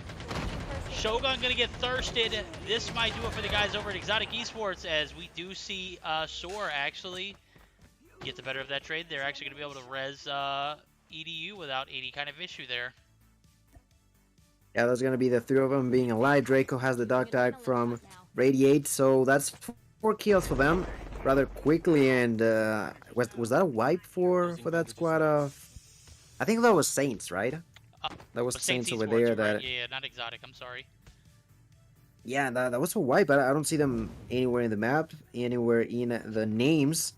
Shogun gonna get thirsted. This might do it for the guys over at Exotic Esports, as we do see Soar actually get the better of that trade. They're actually gonna be able to res EDU without any kind of issue there. Yeah, that's gonna be the three of them being alive. Draco has the dog tag from Radiate, so that's 4 kills for them rather quickly. And was that a wipe for that squad of? I think that was Saints, right? That was Saints over there. That right. Yeah, not Exotic. I'm sorry. Yeah, that was a wipe, but I don't see them anywhere in the map, anywhere in the names.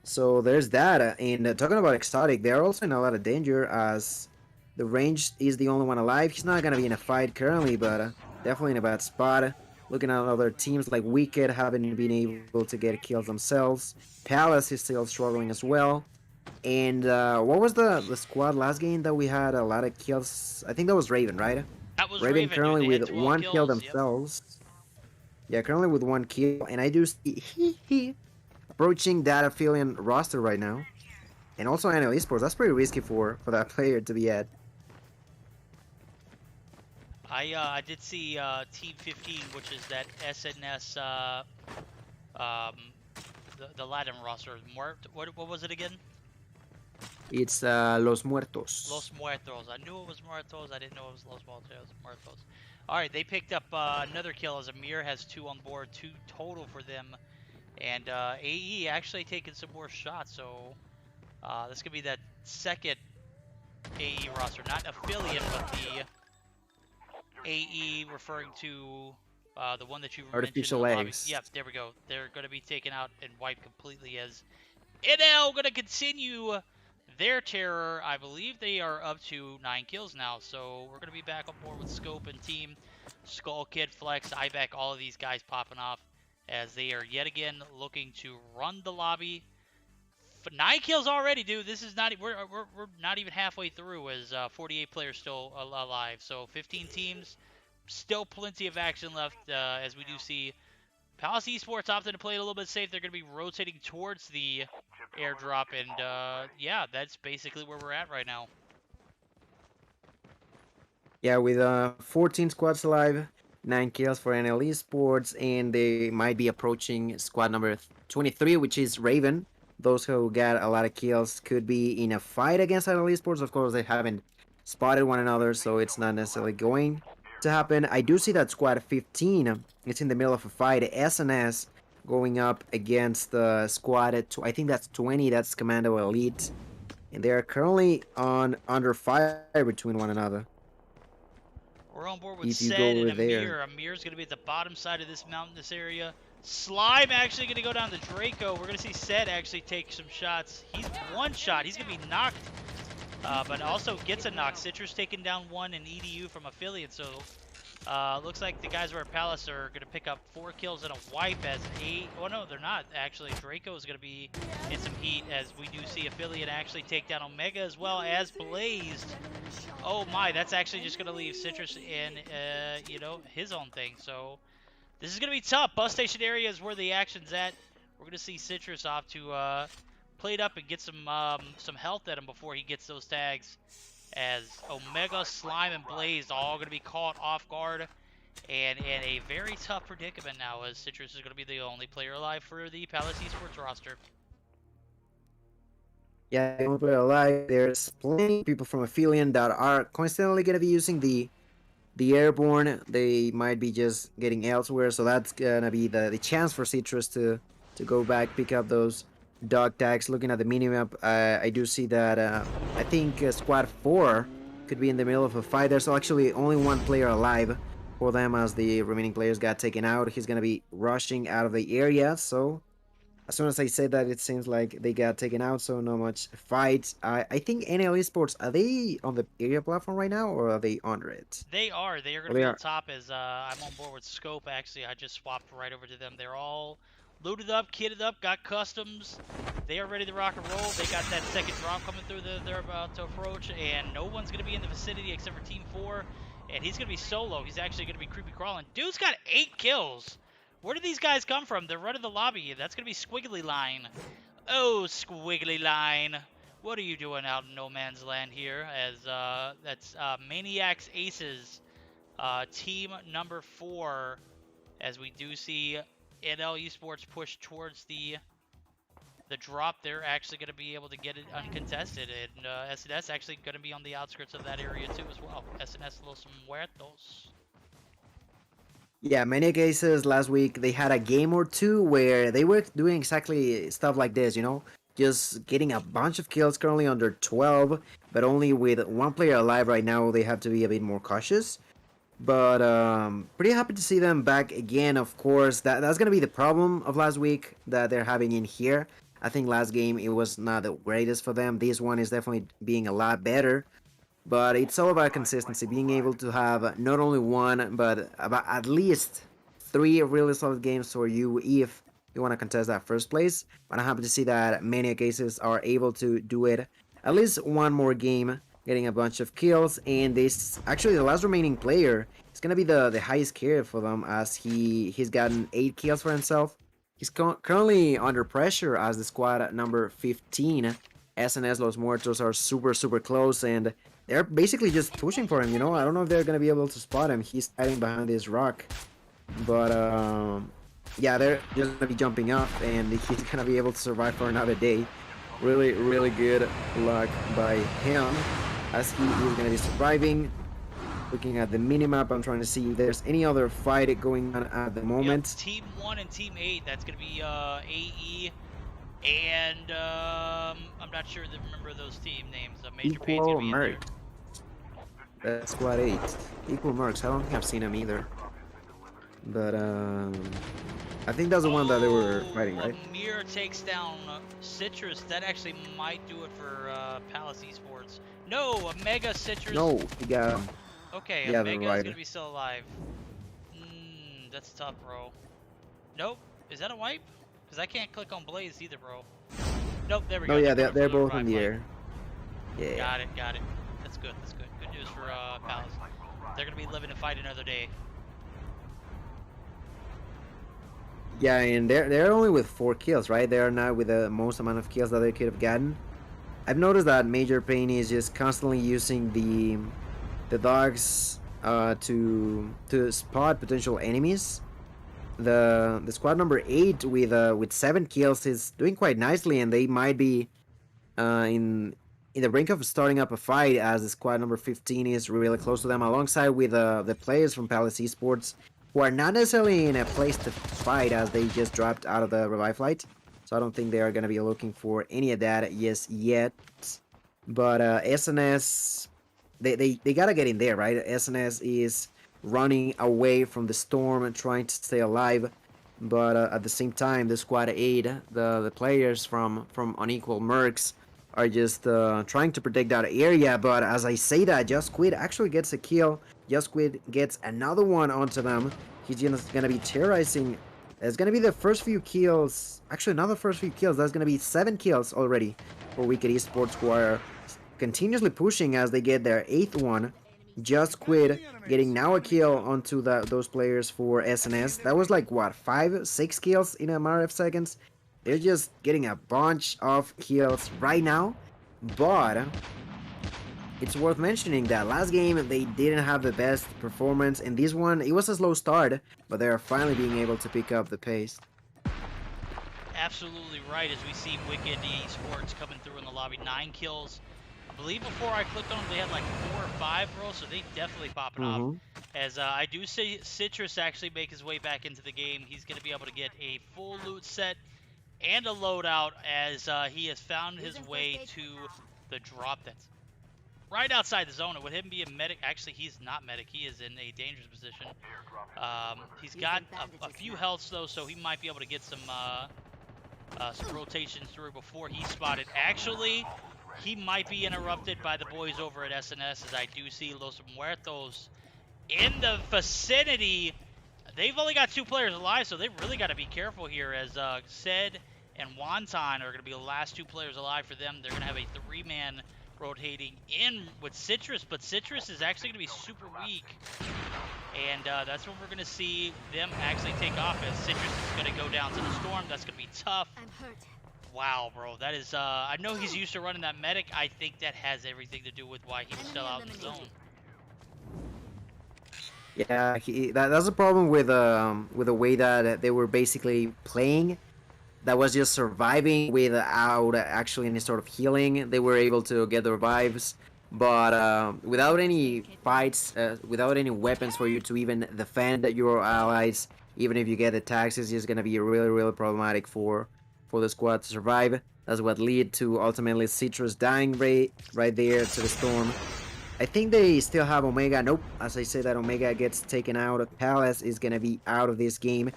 So there's that. And talking about Exotic, they're also in a lot of danger as the range is the only one alive. He's not gonna be in a fight currently, but definitely in a bad spot. Looking at other teams like Wicked haven't been able to get kills themselves. Palace is still struggling as well. And what was the squad last game that we had a lot of kills? I think that was Raven, right? That was Raven currently with 1 kills, kill themselves. Yep. Yeah, currently with 1 kill. And I do see approaching that affiliate roster right now. And also NL Esports. That's pretty risky for that player to be at. I did see Team 15, which is that SNS the Latin roster. What was it again? It's Los Muertos. Los Muertos. I knew it was Muertos. I didn't know it was Los Muertos. All right, they picked up another kill as Amir has 2 on board, 2 total for them. And AE actually taking some more shots, so this could be that second AE roster. Not affiliate, but the AE referring to the one that you Artificial mentioned. Eggs. Yep, there we go. They're going to be taken out and wiped completely as NL going to continue their terror. I believe they are up to 9 kills now, so we're going to be back on board with Scope and team. Skull Kid, Flex, Ibeck, all of these guys popping off as they are yet again looking to run the lobby. 9 kills already, dude. This is not we're not even halfway through as 48 players still alive. So 15 teams, still plenty of action left as we do see Palace Esports opting to play it a little bit safe. They're going to be rotating towards the airdrop, and yeah, that's basically where we're at right now. Yeah, with 14 squads alive, 9 kills for NL Esports, and they might be approaching squad number 23, which is Raven. Those who got a lot of kills could be in a fight against NL Esports. Of course, they haven't spotted one another, so it's not necessarily going to happen. I do see that squad 15. It's in the middle of a fight. SNS going up against the squad at I think that's 20. That's Commando Elite, and they are currently under fire between one another. We're on board with Sed and Amir. Amir's going to be at the bottom side of this mountainous area. Slime actually going to go down to Draco. We're going to see Sed actually take some shots. He's one shot. He's going to be knocked, but also gets a knock. Citrus taking down 1 and EDU from Affiliate. So Looks like the guys over at Palace are going to pick up 4 kills and a wipe as 8. Oh, no, they're not. Actually, Draco is going to be in some heat as we do see Affiliate actually take down Omega as well as Blazed. Oh, my. That's actually just going to leave Citrus in, you know, his own thing. So this is going to be tough. Bus station area is where the action's at. We're going to see Citrus off to play it up and get some health at him before he gets those tags, as Omega, Slime, and Blaze all going to be caught off guard and in a very tough predicament now, as Citrus is going to be the only player alive for the Palace Esports roster. Yeah, they won't play alive. There's plenty of people from Aphelion that are constantly going to be using the airborne. They might be just getting elsewhere, so that's gonna be the chance for Citrus to go back, pick up those dog tags. Looking at the minimap, I do see that I think squad 4 could be in the middle of a fight. There's actually only one player alive for them, as the remaining players got taken out. He's gonna be rushing out of the area, so as soon as I said that, it seems like they got taken out, so not much fight. I think NL Esports, are they on the area platform right now, or are they under it? They are. They are going Oh, to be they on are. top as I'm on board with Scope. Actually, I just swapped right over to them. They're all loaded up, kitted up, got customs. They are ready to rock and roll. They got that second drop coming through that they're about to approach, and no one's going to be in the vicinity except for Team 4. And he's going to be solo. He's actually going to be creepy crawling. Dude's got 8 kills. Where do these guys come from? They're running the lobby. That's going to be Squiggly Line. Oh, Squiggly Line. What are you doing out in no man's land here? As that's Maniacs Aces, team number 4. As we do see NL Esports push towards the drop, they're actually going to be able to get it uncontested, and SNS actually going to be on the outskirts of that area too as well. SNS Los Muertos. Yeah, many cases last week they had a game or two where they were doing exactly stuff like this, just getting a bunch of kills, currently under 12, but only with one player alive right now. They have to be a bit more cautious. But pretty happy to see them back again. Of course, that's gonna be the problem of last week that they're having in here. I think last game it was not the greatest for them. This one is definitely being a lot better. But it's all about consistency, being able to have not only one, but about at least 3 really solid games for you if you want to contest that first place. But I'm happy to see that many cases are able to do it at least one more game, getting a bunch of kills. And this actually the last remaining player is gonna be the highest carry for them, as he's gotten 8 kills for himself. He's currently under pressure as the squad number 15. SNS Los Muertos are super close, and they're basically just pushing for him. I don't know if they're gonna be able to spot him. He's hiding behind this rock, but yeah, they're just gonna be jumping up, and he's gonna be able to survive for another day. Really good luck by him, as he is gonna be surviving. Looking at the minimap, I'm trying to see if there's any other fight going on at the moment. Yep, Team 1 and Team 8. That's gonna be AE. And I'm not sure to remember those team names. Major Pain's Equal gonna be in there. Mercs. That's squad 8. Equal Mercs. I don't think I've seen him either. But I think that's the one that they were fighting, right? Amir takes down Citrus. That actually might do it for Palace Esports. No, Omega Citrus. No, he got. Okay, Yeah, Omega right. is gonna be still alive. That's tough, bro. Nope. Is that a wipe? Because I can't click on Blaze either, bro. Nope, there we go. Oh yeah, they're both in the air. Yeah. Got it. That's good. Good news for Palace. They're gonna be living to fight another day. Yeah, and they're only with 4 kills, right? They are not with the most amount of kills that they could have gotten. I've noticed that Major Pain is just constantly using the dogs to spot potential enemies. The squad number 8 with 7 kills is doing quite nicely, and they might be in the brink of starting up a fight, as the squad number 15 is really close to them, alongside with the players from Palace Esports, who are not necessarily in a place to fight, as they just dropped out of the revive flight. So I don't think they are going to be looking for any of that yet. But SNS, they got to get in there, right? SNS is running away from the storm and trying to stay alive. But at the same time, the squad 8, the players from Unequal Mercs, are just trying to protect that area. But as I say that, Just Quit actually gets a kill. Just Quit gets another one onto them. He's just gonna be terrorizing. It's gonna be the first few kills. Actually, not the first few kills. That's gonna be 7 kills already for Wicked Esports, who are continuously pushing as they get their 8th one. Just Quit getting now a kill onto those players for SNS. That was like what, 5, 6 kills in a matter of seconds. They're just getting a bunch of kills right now, but it's worth mentioning that last game they didn't have the best performance. In this one, it was a slow start, but they are finally being able to pick up the pace. Absolutely right, as we see Wicked Esports coming through in the lobby. 9 kills. I believe before I clicked on them, they had like 4 or 5, bro, so they definitely popping off. As I do see Citrus actually make his way back into the game. He's going to be able to get a full loot set and a loadout as he has found his way to the drop that's right outside the zone. And with him being medic, actually he's not medic, he is in a dangerous position. He's got a few healths though, so he might be able to get some rotations through before he's spotted. Actually, he might be interrupted by the boys over at SNS, as I do see Los Muertos in the vicinity. They've only got 2 players alive, so they've really got to be careful here, as Sed and Wonton are going to be the last 2 players alive for them. They're going to have a 3-man rotating in with Citrus, but Citrus is actually going to be super weak. And that's when we're going to see them actually take off, as Citrus is going to go down to the storm. That's going to be tough. I'm hurt. Wow, bro, that is, I know he's used to running that medic. I think that has everything to do with why he was still out in the zone. Yeah, that's a problem with the way that they were basically playing. That was just surviving without actually any sort of healing. They were able to get the revives, but without any fights, without any weapons for you to even defend your allies, even if you get attacks, it's just gonna be really, really problematic for the squad to survive. That's what led to ultimately Citrus dying right there to the storm. I think they still have Omega. Nope. As I said, that Omega gets taken out. Palace is gonna be out of this game,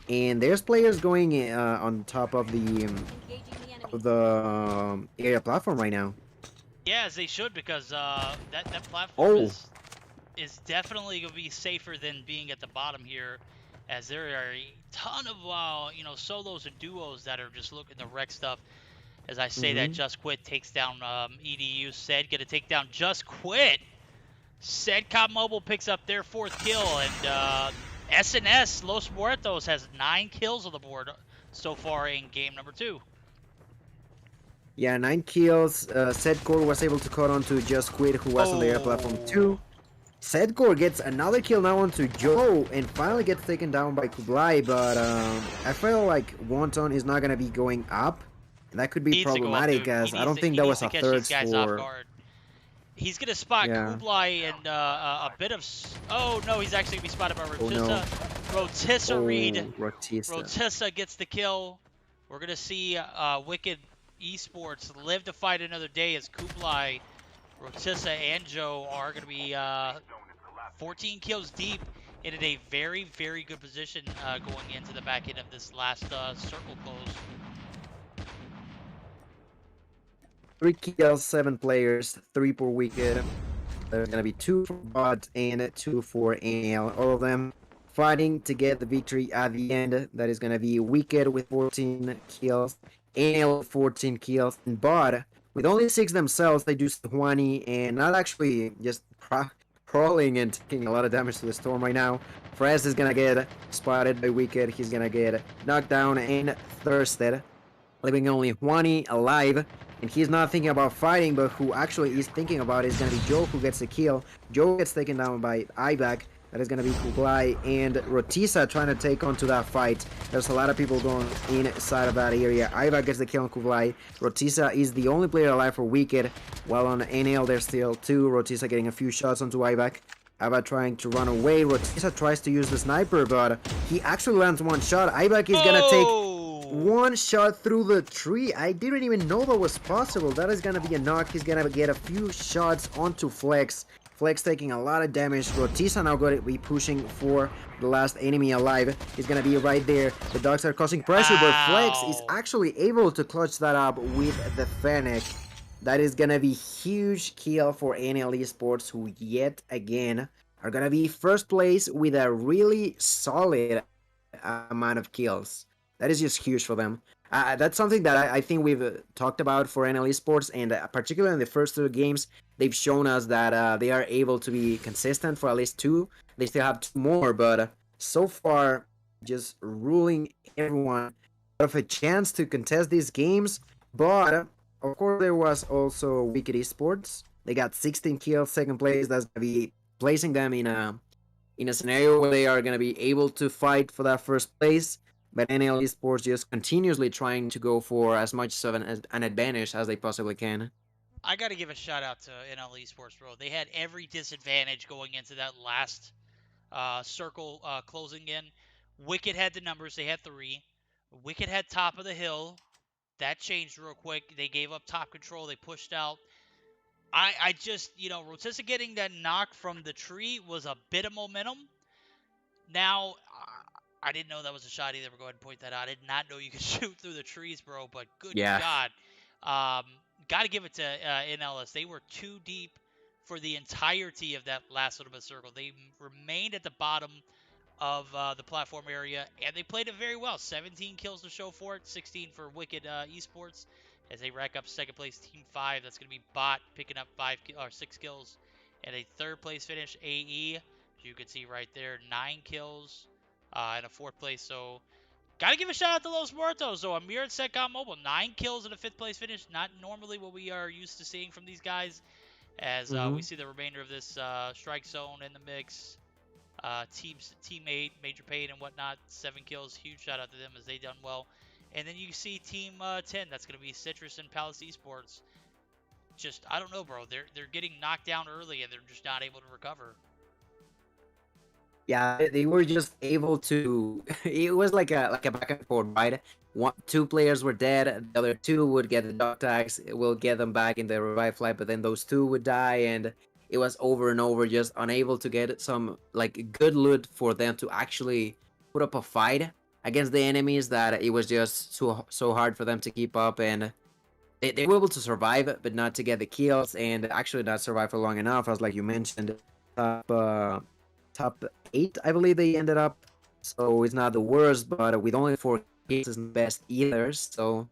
and there's players going on top of the area platform right now. Yeah, as they should, because that platform is definitely gonna be safer than being at the bottom here, as there are a ton of solos and duos that are just looking to wreck stuff. As I say that, Just Quit takes down EDU. Sed gonna take down Just Quit. Sed Cop Mobile picks up their 4th kill, and SNS Los Muertos has 9 kills on the board so far in game number 2. Yeah, 9 kills. Sedcore was able to cut on to Just Quit, who was on the air platform 2. Sedcore gets another kill now onto Joe, and finally gets taken down by Kublai, but I feel like Wonton is not gonna be going up. That could be problematic, as I don't think that was a third for... He's going to spot Kublai and a bit of... Oh, no, he's actually going to be spotted by Rotissa. Rotissa Reed. Rotissa gets the kill. We're going to see Wicked Esports live to fight another day, as Kublai, Rotissa, and Joe are going to be 14 kills deep and in a very, very good position going into the back end of this last circle close. 3 kills, 7 players, 3 for Wicked. There's gonna be 2 for Bot and 2 for NL. All of them fighting to get the victory at the end. That is gonna be Wicked with 14 kills, NL with 14 kills, and Bot with only 6 themselves. They do 20 and not actually just crawling and taking a lot of damage to the storm right now. Frez is gonna get spotted by Wicked. He's gonna get knocked down and thirsted, leaving only 20 alive. And he's not thinking about fighting, but who actually is thinking about it is going to be Joe, who gets the kill. Joe gets taken down by Ibak. That is going to be Kublai and Rotissa trying to take on to that fight. There's a lot of people going inside of that area. Ibak gets the kill on Kublai. Rotissa is the only player alive for Wicked, while on NL there's still 2. Rotissa getting a few shots onto Ibak. Ibak trying to run away. Rotissa tries to use the sniper, but he actually lands 1 shot. Ibak is going to take 1 shot through the tree. I didn't even know that was possible. That is gonna be a knock. He's gonna get a few shots onto Flex. Flex taking a lot of damage. Rotissa now going to be pushing for the last enemy alive. He's gonna be right there. The dogs are causing pressure, but Flex is actually able to clutch that up with the Fennec. That is gonna be huge kill for NL Esports, who yet again are gonna be first place with a really solid amount of kills. That is just huge for them. That's something that I think we've talked about for NL Esports, and particularly in the first two games, they've shown us that they are able to be consistent for at least two. They still have two more, but so far, just ruling everyone out of a chance to contest these games. But of course, there was also Wicked Esports. They got 16 kills, second place. That's gonna be placing them in a scenario where they are gonna be able to fight for that first place. But NL Esports just continuously trying to go for as much of an advantage as they possibly can. I got to give a shout out to NL Esports, bro. They had every disadvantage going into that last circle closing in. Wicked had the numbers. They had three. Wicked had top of the hill. That changed real quick. They gave up top control. They pushed out. I just, Rotissa getting that knock from the tree was a bit of momentum. Now, I didn't know that was a shot either. But go ahead and point that out. I did not know you could shoot through the trees, bro. But good Yeah. God. Um, Got to give it to NLS. They were too deep for the entirety of that last little bit of circle. They remained at the bottom of the platform area, and they played it very well. 17 kills to show for it, 16 for Wicked Esports, as they rack up second place Team 5. That's going to be Bot picking up 6 kills, and a third place finish AE. As you can see right there, 9 kills and a fourth place. So gotta give a shout out to Los Muertos. So Amir at Setcom Mobile, 9 kills and a fifth place finish. Not normally what we are used to seeing from these guys. As we Mm-hmm. see the remainder of this strike zone in the mix. Teammate, Major Pain and whatnot, 7 kills. Huge shout out to them as they done well. And then you see Team 10. That's going to be Citrus and Palace Esports. Just I don't know, bro. They're getting knocked down early and they're just not able to recover. Yeah, they were just able to. It was like a back and forth, right? Two players were dead. The other two would get the dog tags. It will get them back in the revive flight, but then those two would die, and it was over and over, just unable to get some like good loot for them to actually put up a fight against the enemies. That it was just so hard for them to keep up, and they were able to survive, but not to get the kills, and actually not survive for long enough. As like you mentioned, top top 8, I believe they ended up. So it's not the worst, but with only 4 kills, isn't the best either. So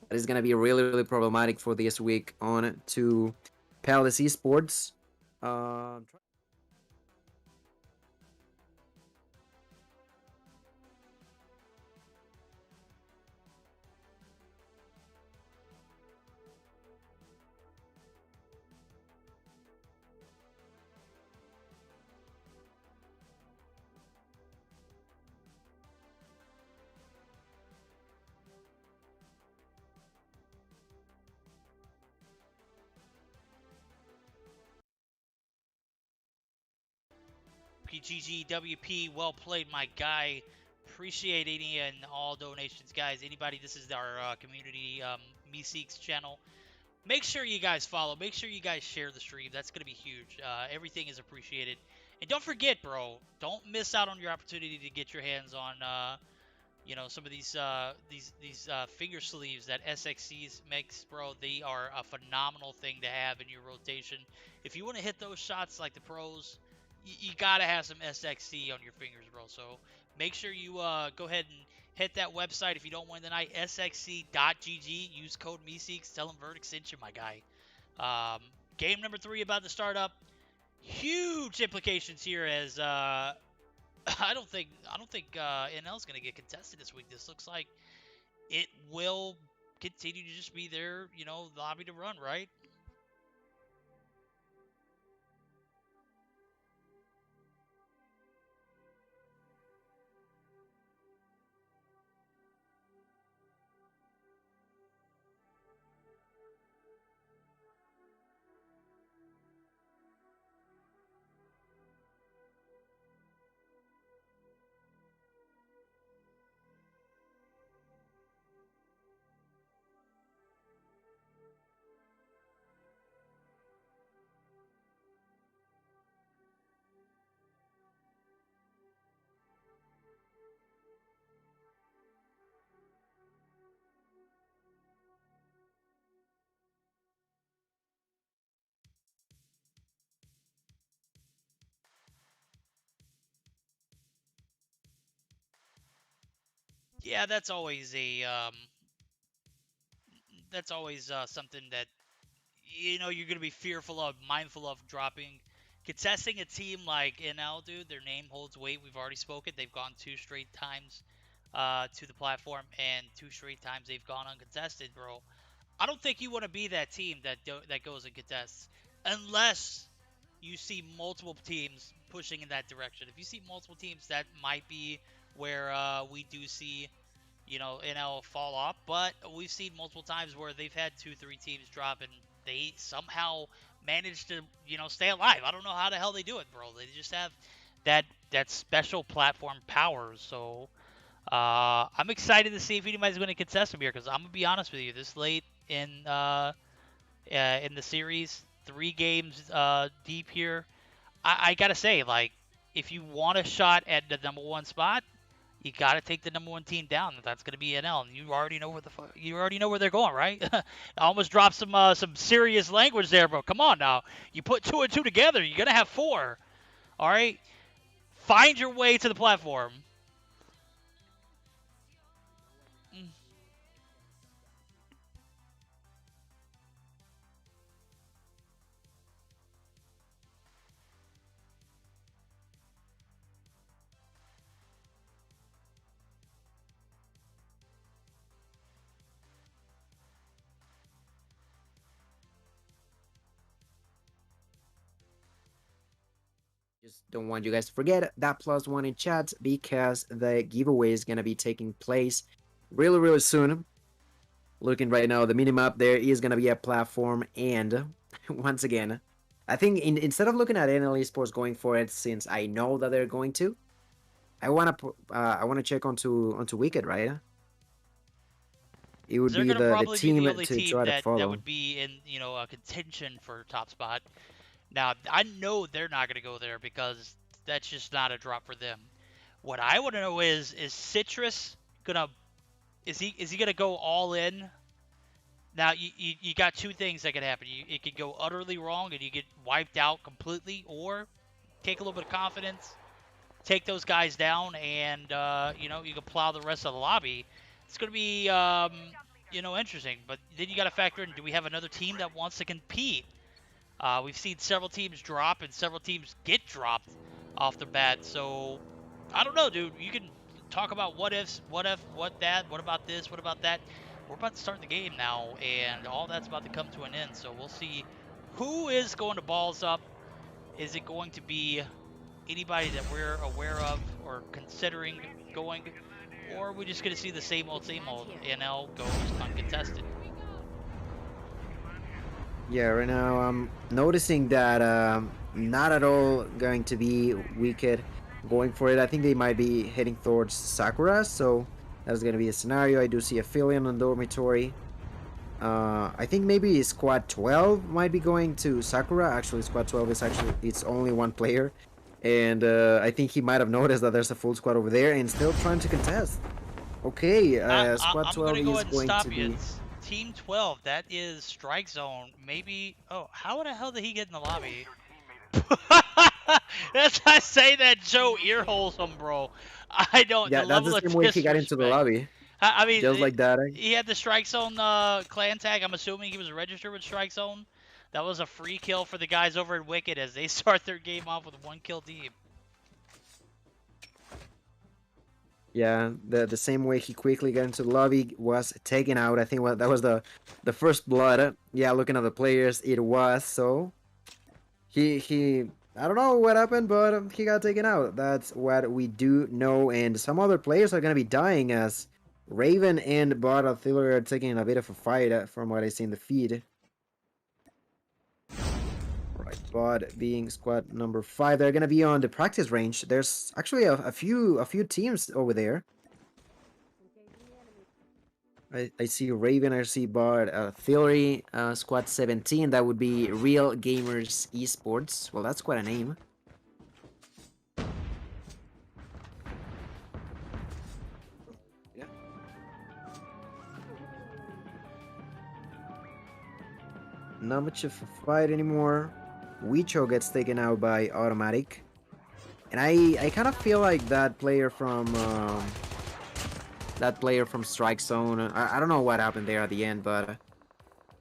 that is gonna be really problematic for this week on to Palace Esports. Um, PGGWP, well played, my guy. Appreciate any and all donations, guys. Anybody, this is our community Meseeks channel. Make sure you guys follow. Make sure you guys share the stream. That's going to be huge. Everything is appreciated. And don't forget, bro, don't miss out on your opportunity to get your hands on some of these finger sleeves that SXCs makes, bro. They are a phenomenal thing to have in your rotation. If you want to hit those shots like the pros, you gotta have some SXC on your fingers, bro. So make sure you go ahead and hit that website if you don't win tonight. SXC.gg. Use code Meseeks. Tell them Verdict sent you, my guy. Game number 3 about to start up. Huge implications here as I don't think NL is gonna get contested this week. This looks like it will continue to just be their lobby to run, right? Yeah, that's always something that you're gonna be fearful of, mindful of dropping. Contesting a team like NL, dude, their name holds weight. We've already spoken. They've gone 2 straight times to the platform, and 2 straight times they've gone uncontested, bro. I don't think you want to be that team that goes and contests unless you see multiple teams pushing in that direction. If you see multiple teams, that might be where we do see NL fall off. But we've seen multiple times where they've had 2, 3 teams drop and they somehow manage to stay alive. I don't know how the hell they do it, bro. They just have that special platform power. So I'm excited to see if anybody's going to contest them here because I'm gonna be honest with you. This late in the series, 3 games deep here, I gotta say, like, if you want a shot at the #1 spot, you gotta take the #1 team down. That's gonna be NL, and you already know you already know where they're going, right? I almost dropped some serious language there, bro. Come on now, you put 2 and 2 together, you're gonna have 4. All right, find your way to the platform. Mm. Just don't want you guys to forget that +1 in chat because the giveaway is gonna be taking place really soon. Looking right now, the minimap there is gonna be a platform, and once again, I think instead of looking at NL Esports going for it, since I know that they're going to, I wanna check onto Wicked, right? It would They're be gonna the probably be team the only to team try to that follow. would be in a contention for top spot. Now I know they're not gonna go there because that's just not a drop for them. What I want to know is Citrus gonna is he gonna go all in? Now you got 2 things that could happen. It could go utterly wrong and you get wiped out completely, or take a little bit of confidence, take those guys down, and you can plow the rest of the lobby. It's gonna be interesting. But then you got to factor in: do we have another team that wants to compete? We've seen several teams drop and several teams get dropped off the bat. So I don't know, dude. You can talk about what ifs, what if, what that, what about this, what about that. We're about to start the game now, and all that's about to come to an end. So we'll see who is going to balls up. Is it going to be anybody that we're aware of or considering going, or are we just going to see the same old, NL goes uncontested? Yeah, right now I'm noticing that not at all going to be Wicked going for it. I think they might be heading towards Sakura, so that's going to be a scenario. I do see a Philion on Dormitory. I think maybe Squad 12 might be going to Sakura. Actually, Squad 12 is it's only one player, and I think he might have noticed that there's a full squad over there and still trying to contest. Okay, Squad I'm going 12 to go is ahead and going to stop you. be. It's Team 12. That is Strike Zone. Maybe. Oh, how the hell did he get in the lobby? That's why I say that Joe earholes him, bro. I don't. The Yeah, that's the level of same way he got into the disrespect. lobby, I mean, just like that. he had the Strike Zone clan tag. I'm assuming he was registered with Strike Zone. That was a free kill for the guys over at Wicked as they start their game off with 1 kill deep. Yeah, the same way he quickly got into the lobby was taken out. I think that was the first blood. Yeah, looking at the players, it was so. He I don't know what happened, but he got taken out. That's what we do know, and some other players are gonna be dying as Raven and Bot Artillery are taking a bit of a fight from what I see in the feed. Right, Bot being squad number 5, they're gonna be on the practice range. There's actually a few teams over there. I see Raven, I see Bard, Theory, Squad 17. That would be Real Gamers Esports. Well, that's quite a name. Yeah. Not much of a fight anymore. Wicho gets taken out by Automatic. And I kind of feel like that player from that player from Strike Zone. I don't know what happened there at the end, but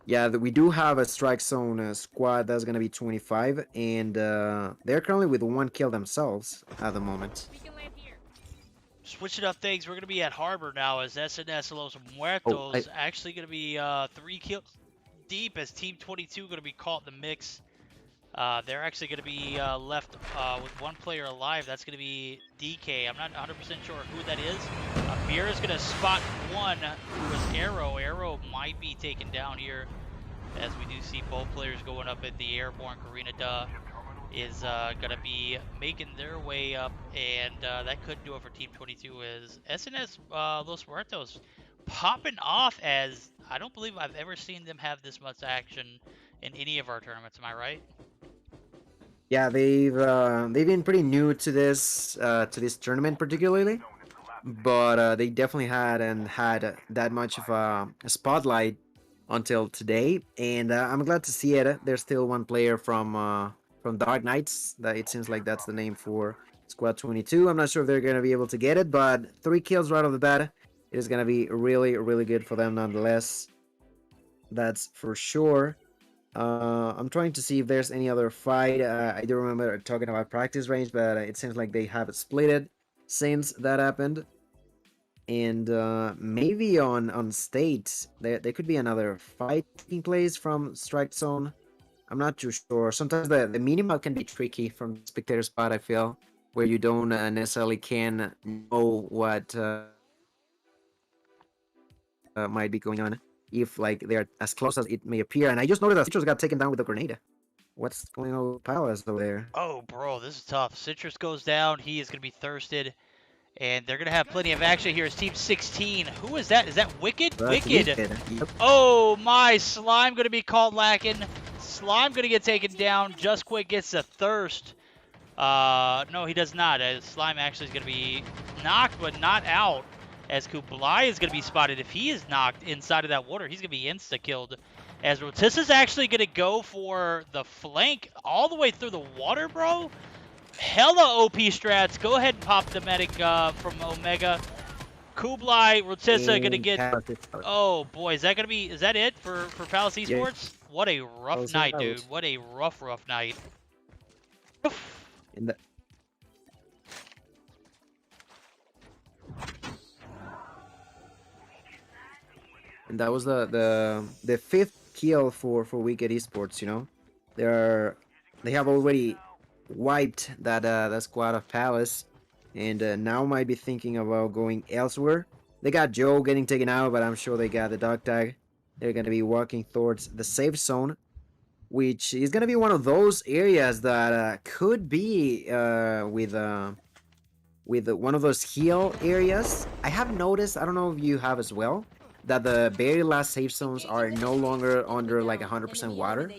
yeah, we do have a Strike Zone squad that's gonna be 25, and they're currently with 1 kill themselves at the moment. Switching up things, we're going to be at Harbor now as SNS Los Oh, Muertos actually going to be 3 kills deep as Team 22 going to be caught in the mix. They're actually going to be left with 1 player alive. That's going to be DK. I'm not 100% sure who that is. Amir is going to spot one who is Arrow. Arrow might be taken down here as we do see both players going up at the airborne. Karina Duh is going to be making their way up, and that could do it for Team 22 as SNS Los Muertos popping off as I don't believe I've ever seen them have this much action in any of our tournaments. Am I right? yeah, they've been pretty new to this tournament particularly, but they definitely hadn't had that much of a spotlight until today, and I'm glad to see it. There's still 1 player from Dark Knights. That it seems like that's the name for Squad 22. I'm not sure if they're gonna be able to get it, but 3 kills right off the bat. It is gonna be really, really good for them nonetheless. That's for sure. I'm trying to see if there's any other fight. I do remember talking about practice range, but it seems like they have it split it since that happened. And maybe on state, there could be another fight taking place from Strike Zone. I'm not too sure. Sometimes the minimap can be tricky from the spectator spot, I feel, where you don't necessarily can know what might be going on if like they're as close as it may appear. And I just noticed that Citrus got taken down with a grenade. What's going on with Palace over there? Oh, bro, this is tough. Citrus goes down. He is going to be thirsted. And they're going to have plenty of action here as Team 16. Who is that? Is that Wicked? That's Wicked. Yep. Oh, my. Slime going to be caught lacking. Slime going to get taken down. Just Quick gets a thirst. No, he does not. Slime actually is going to be knocked, but not out. As Kublai is going to be spotted. If he is knocked inside of that water, he's going to be insta-killed. As Rotissa's actually going to go for the flank all the way through the water, bro. Hella OP strats. Go ahead and pop the medic from Omega. Kublai, Rotissa going to get... Oh, boy. Is that going to be... Is that it for Palace Esports? Yeah. What a rough night, dude. What a rough night. In the... And that was the 5th kill for Wicked Esports, you know? They have already wiped that squad of Palace, and now might be thinking about going elsewhere. They got Joe getting taken out, but I'm sure they got the dog tag. They're going to be walking towards the safe zone, which is going to be one of those areas that could be with one of those heal areas. I have noticed, I don't know if you have as well, that the very last safe zones are no longer under like 100% water,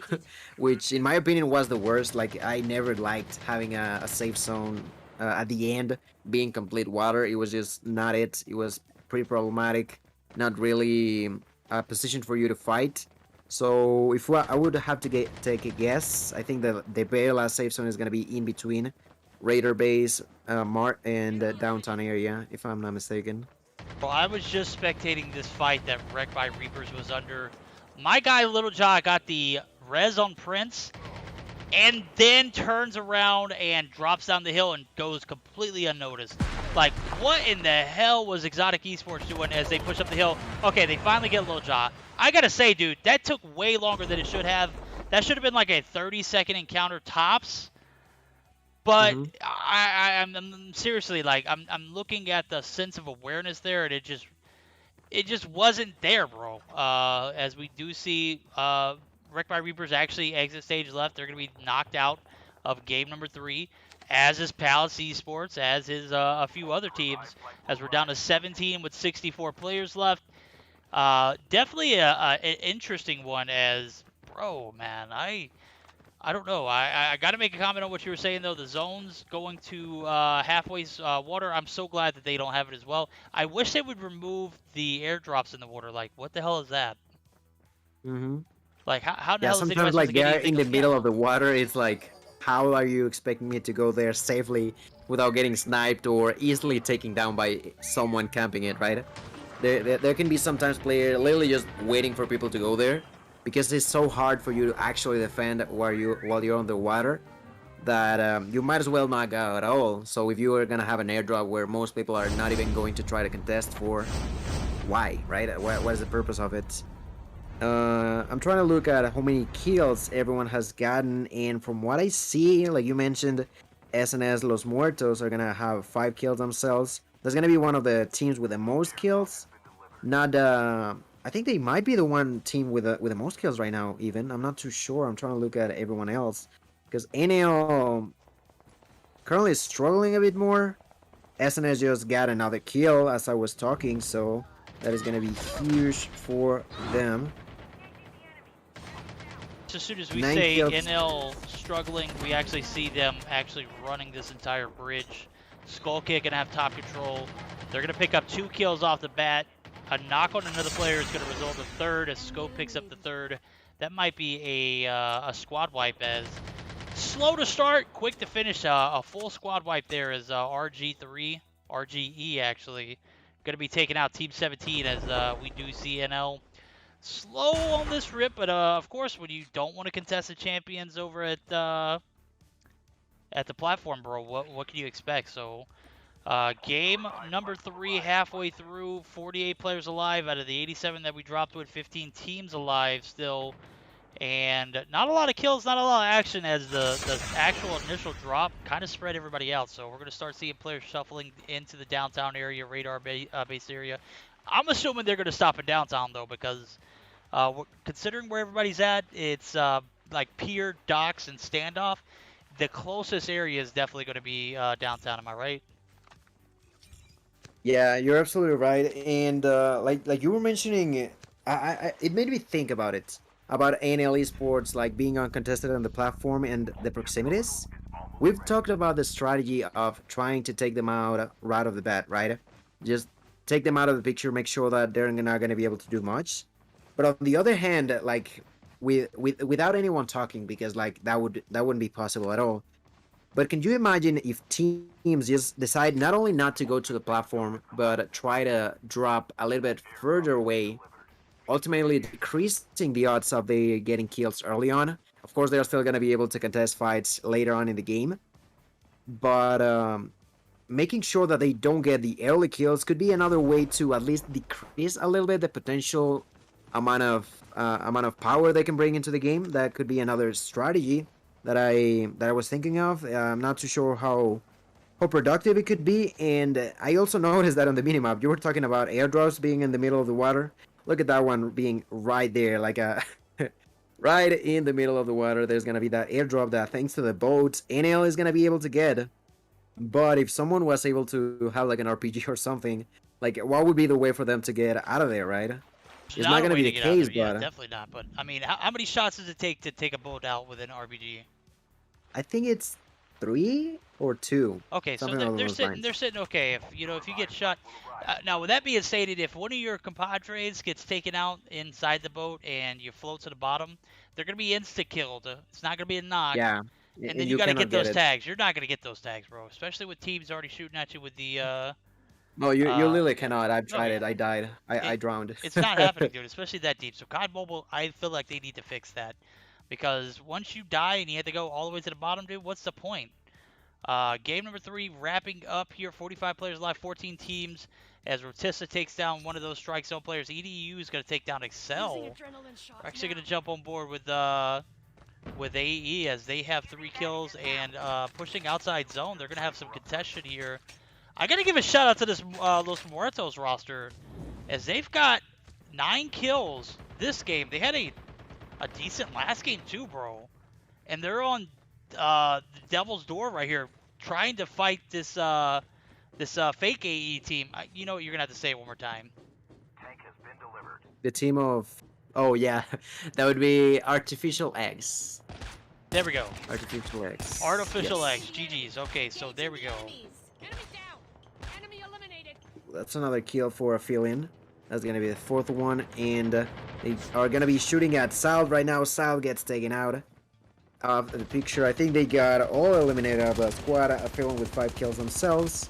which in my opinion was the worst. Like I never liked having a safe zone at the end being complete water. It was just not it. It was pretty problematic, not really a position for you to fight. So if I would have to take a guess, I think that the very last safe zone is going to be in between Raider Base, Mart, and downtown area, if I'm not mistaken. Well, I was just spectating this fight that Wrecked by Reapers was under. My guy Little Jaw got the res on Prince, and then turns around and drops down the hill and goes completely unnoticed. Like, what in the hell was Exotic Esports doing as they push up the hill? Okay, they finally get Little Jaw. I gotta say, dude, that took way longer than it should have. That should have been like a 30-second encounter tops. But I'm seriously, like, I'm looking at the sense of awareness there, and it just wasn't there, bro. As we do see Wrecked by Reapers actually exit stage left. They're going to be knocked out of game number 3, as is Palace Esports, as is a few other teams, as we're down to 17 with 64 players left. Definitely an interesting one as, bro, man, I don't know. I got to make a comment on what you were saying, though. The zones going to halfway water, I'm so glad that they don't have it as well. I wish they would remove the airdrops in the water. Like, what the hell is that? Mm-hmm. Like, how the Yeah, hell is sometimes like they're in the middle of the water. It's like how are you expecting me to go there safely without getting sniped or easily taken down by someone camping it, right? There can be sometimes player literally just waiting for people to go there because it's so hard for you to actually defend while you're on the water that you might as well not go at all. So if you are gonna have an airdrop where most people are not even going to try to contest for, why, right? What is the purpose of it? I'm trying to look at how many kills everyone has gotten, and from what I see, like you mentioned, SNS Los Muertos are gonna have 5 kills themselves. That's gonna be one of the teams with the most kills. Not, I think they might be the one team with the most kills right now. Even I'm not too sure. I'm trying to look at everyone else because NL currently is struggling a bit more. SNS just got another kill as I was talking, so that is gonna be huge for them. As soon as we 9 say kills. NL struggling, we actually see them actually running this entire bridge. Skull Kick gonna have top control. They're gonna pick up 2 kills off the bat. A knock on another player is gonna result in a third as Scope picks up the third. That might be a squad wipe as slow to start, quick to finish. A full squad wipe there is RG3, RGE actually. Gonna be taking out Team 17 as we do see NL slow on this rip, but of course, when you don't want to contest the champions over at the platform, bro, what can you expect? So, game number 3, halfway through, 48 players alive out of the 87 that we dropped with, 15 teams alive still, and not a lot of kills, not a lot of action as the actual initial drop kind of spread everybody out. So we're gonna start seeing players shuffling into the downtown area, radar base area. I'm assuming they're gonna stop in downtown though because considering where everybody's at, it's like pier, docks, and standoff. The closest area is definitely going to be downtown. Am I right? Yeah, you're absolutely right. And like you were mentioning, it made me think about it about ANL esports like being uncontested on the platform and the proximities. We've talked about the strategy of trying to take them out right off the bat, right? Just take them out of the picture, make sure that they're not going to be able to do much. But on the other hand, like without anyone talking, because like that wouldn't be possible at all. But can you imagine if teams just decide not only not to go to the platform, but try to drop a little bit further away, ultimately decreasing the odds of they getting kills early on? Of course, they're still going to be able to contest fights later on in the game, but making sure that they don't get the early kills could be another way to at least decrease a little bit the potential amount of power they can bring into the game. That could be another strategy that I was thinking of. I'm not too sure how productive it could be, and I also noticed that on the minimap you were talking about airdrops being in the middle of the water. Look at that one being right there, like a right in the middle of the water. There's gonna be that airdrop that, thanks to the boats, NL is gonna be able to get. But if someone was able to have like an RPG or something, like what would be the way for them to get out of there, right? There's It's not not a gonna way be to the get out of case, there. Yeah, but definitely not. But I mean, how many shots does it take to take a boat out with an RPG? I think it's 3 or 2, Okay, so something along they're those sitting lines. they're sitting okay. If you get shot, now with that being stated, if one of your compadres gets taken out inside the boat and you float to the bottom, they're gonna be insta killed. It's not gonna be a knock, Yeah, and then and you you got to cannot get get those it. tags. You're not gonna get those tags, bro. Especially with teams already shooting at you with the No, you literally yeah. cannot. I've No, tried yeah. it. I died. I It drowned. it's not happening, dude. Especially that deep. So COD Mobile, I feel like they need to fix that because once you die and you have to go all the way to the bottom, dude, what's the point? Game number 3 wrapping up here. 45 players live, 14 teams. As Rotissa takes down one of those strike zone players, EDU is going to take down Excel. We're actually going to jump on board with AE as they have 3 kills and pushing outside zone. They're going to have some contention here. I got to give a shout out to this Los Muertos roster as they've got 9 kills this game. They had a decent last game too, bro. And they're on the Devil's Door right here, trying to fight this fake AE team. You know what? You're gonna have to say it one more time. The team of, oh yeah, that would be artificial eggs. There we go. Artificial eggs. Artificial X. Yes, GG's. Okay, so there we go. that's another kill for a fill-in. That's gonna be the 4th one, and they are gonna be shooting at Sal right now. Sal gets taken out. of the picture. I think they got all eliminated of a squad filling with 5 kills themselves.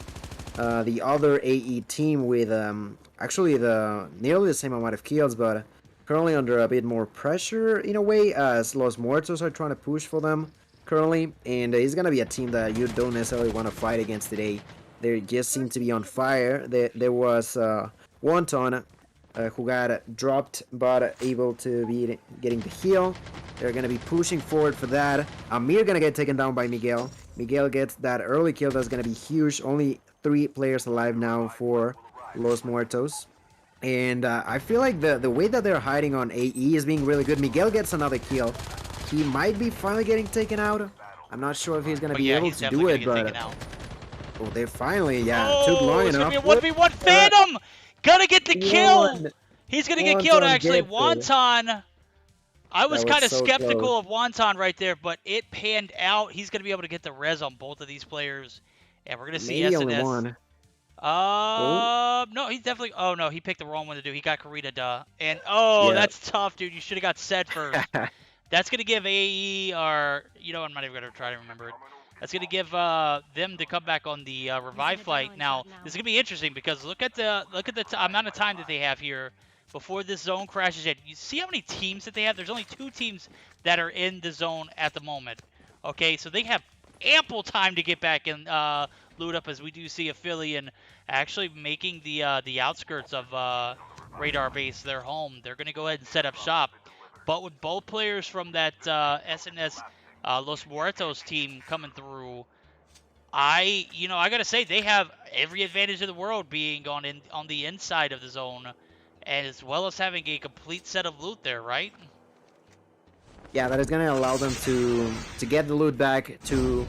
The other AE team with actually the nearly the same amount of kills, but currently under a bit more pressure in a way, as Los Muertos are trying to push for them currently, and it's gonna be a team that you don't necessarily want to fight against today. They just seem to be on fire. There was Wonton who got dropped but able to be getting the heal. They're gonna be pushing forward for that. Amir gonna get taken down by Miguel. Miguel gets that early kill. That's gonna be huge. Only 3 players alive now for Los Muertos. And I feel like the way that they're hiding on AE is being really good. Miguel gets another kill. He might be finally getting taken out. I'm not sure if he's gonna But be yeah, able he's to do definitely it, gonna get but taken out. oh, they finally, yeah, took long It's enough. gonna be a 1v1 Phantom! Gonna get the kill! One, He's gonna get killed Wonton actually. gets it. Wonton. I was That was kind of so close. skeptical of Wonton right there, but it panned out. He's gonna be able to get the res on both of these players. And we're gonna see Maybe only SNS. one. Oh, No, he's definitely. Oh no, he picked the wrong one to do. He got Karita, duh. And oh, yeah. that's tough, dude. You should have got set first. That's gonna give AE or I'm not even gonna try to remember it. That's gonna give them to come back on the revive flight. Now this is gonna be interesting because look at the amount of time that they have here before this zone crashes in. You see how many teams that they have? There's only 2 teams that are in the zone at the moment. Okay, so they have ample time to get back and loot up, as we do see Aphelion actually making the outskirts of Radar Base their home. They're gonna go ahead and set up shop. But with both players from that SNS Los Muertos team coming through, I gotta say they have every advantage in the world being on the inside of the zone, as well as having a complete set of loot there, right? Yeah, that is gonna allow them to get the loot back, to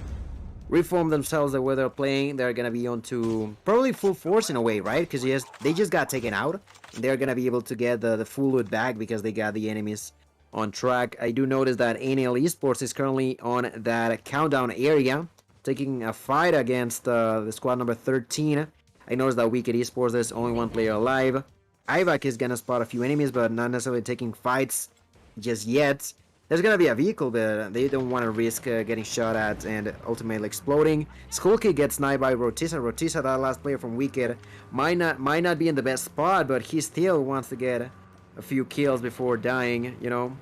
reform themselves the way they're playing. They're gonna be on to probably full force in a way, right? Because they just got taken out. They're gonna be able to get the full loot back because they got the enemies on track. I do notice that ANL Esports is currently on that countdown area, taking a fight against the squad number 13. I noticed that Wicked Esports, there's only one player alive. Ivac is gonna spot a few enemies, but not necessarily taking fights just yet. There's gonna be a vehicle, but they don't want to risk getting shot at and ultimately exploding. Skullkid gets sniped by Rotisa. Rotisa, that last player from Wicked, might not be in the best spot, but he still wants to get a few kills before dying. You know,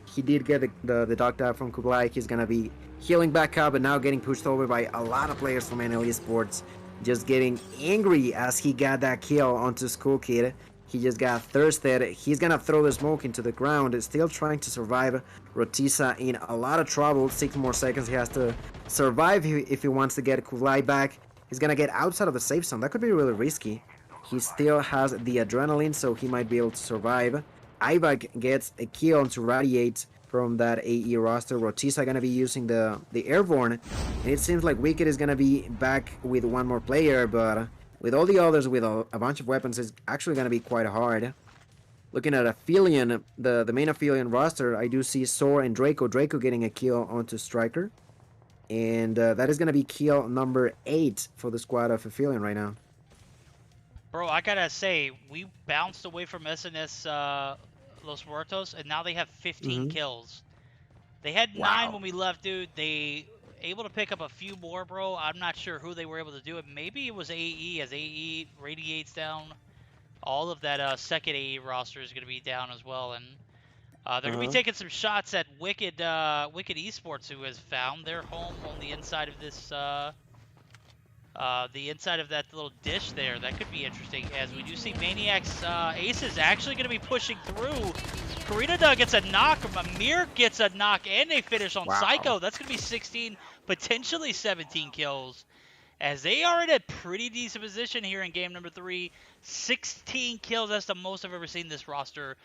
he did get the dog tap from Kublai. He's gonna be healing back up, and now getting pushed over by a lot of players from NL Esports. Just getting angry as he got that kill onto Skullkid. He just got thirsted. He's gonna throw the smoke into the ground. Still trying to survive. Rotisa in a lot of trouble. 6 more seconds he has to survive if he wants to get Kublai back. He's gonna get outside of the safe zone. That could be really risky. He still has the adrenaline, so he might be able to survive. Ivak gets a kill onto Radiate from that AE roster. Rotisa gonna be using the airborne. And it seems like Wicked is gonna be back with one more player, but with all the others with a bunch of weapons, it's actually going to be quite hard. Looking at Aphelion, the main Aphelion roster, I do see Sor and Draco. Draco getting a kill onto Striker. And that is going to be kill number 8 for the squad of Aphelion right now. Bro, I gotta say, we bounced away from SNS Los Muertos, and now they have 15 kills. They had 9 when we left, dude. They able to pick up a few more, bro. I'm not sure who they were able to do it. Maybe it was AE, as AE radiates down. All of that second AE roster is going to be down as well, and they're going to be taking some shots at Wicked Esports, who has found their home on the inside of this, the inside of that little dish there. That could be interesting, as we do see Maniac's Ace is actually going to be pushing through. Karita gets a knock, Amir gets a knock, and they finish on Psycho. That's going to be 16, potentially 17 kills, as they are in a pretty decent position here in game number 3. 16 kills, that's the most I've ever seen this roster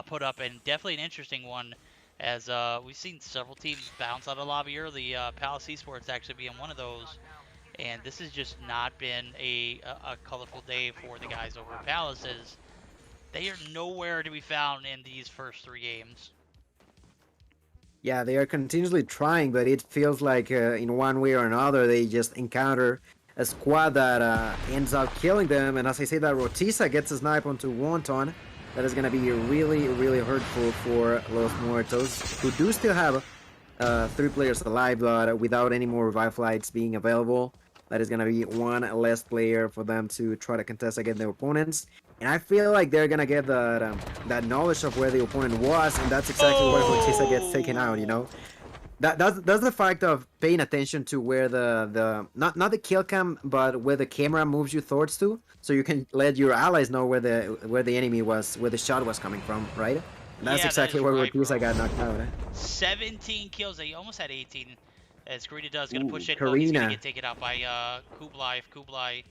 put up, and definitely an interesting one, as we've seen several teams bounce out of lobby early, Palace Esports actually being one of those. And this has just not been a colorful day for the guys over at Palaces. They are nowhere to be found in these first 3 games. Yeah, they are continuously trying, but it feels like in one way or another they just encounter a squad that ends up killing them. And as I say that, Rotisa gets a snipe onto Wonton. That is going to be really, really hurtful for Los Muertos, who do still have three players alive, but without any more revive flights being available, that is gonna be one less player for them to try to contest against their opponents. And I feel like they're gonna get that knowledge of where the opponent was, and that's exactly why Hortisa gets taken out. You Oh! know, that's the fact of paying attention to where the not the kill cam, but where the camera moves you towards to, so you can let your allies know where the enemy was, where the shot was coming from, right? And that's Yeah, that exactly is where right, Hortisa bro. got knocked out. 17 kills. He almost had 18. As Karina does, gonna Ooh, push in. Oh, he's gonna Karina. get taken out by Kublai. If Kublai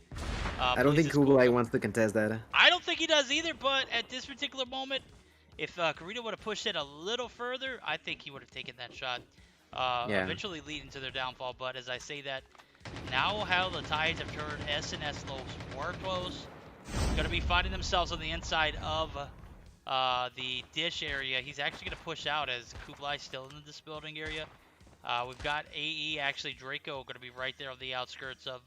I don't plays think his cool. Kublai wants to contest that. I don't think he does either, but at this particular moment, if Karina would have pushed it a little further, I think he would have taken that shot, Yeah. eventually leading to their downfall. But as I say that, now how the tides have turned, SNS lows were close. Going to be finding themselves on the inside of the dish area. He's actually going to push out as Kublai still in this building area. We've got AE, actually Draco, going to be right there on the outskirts of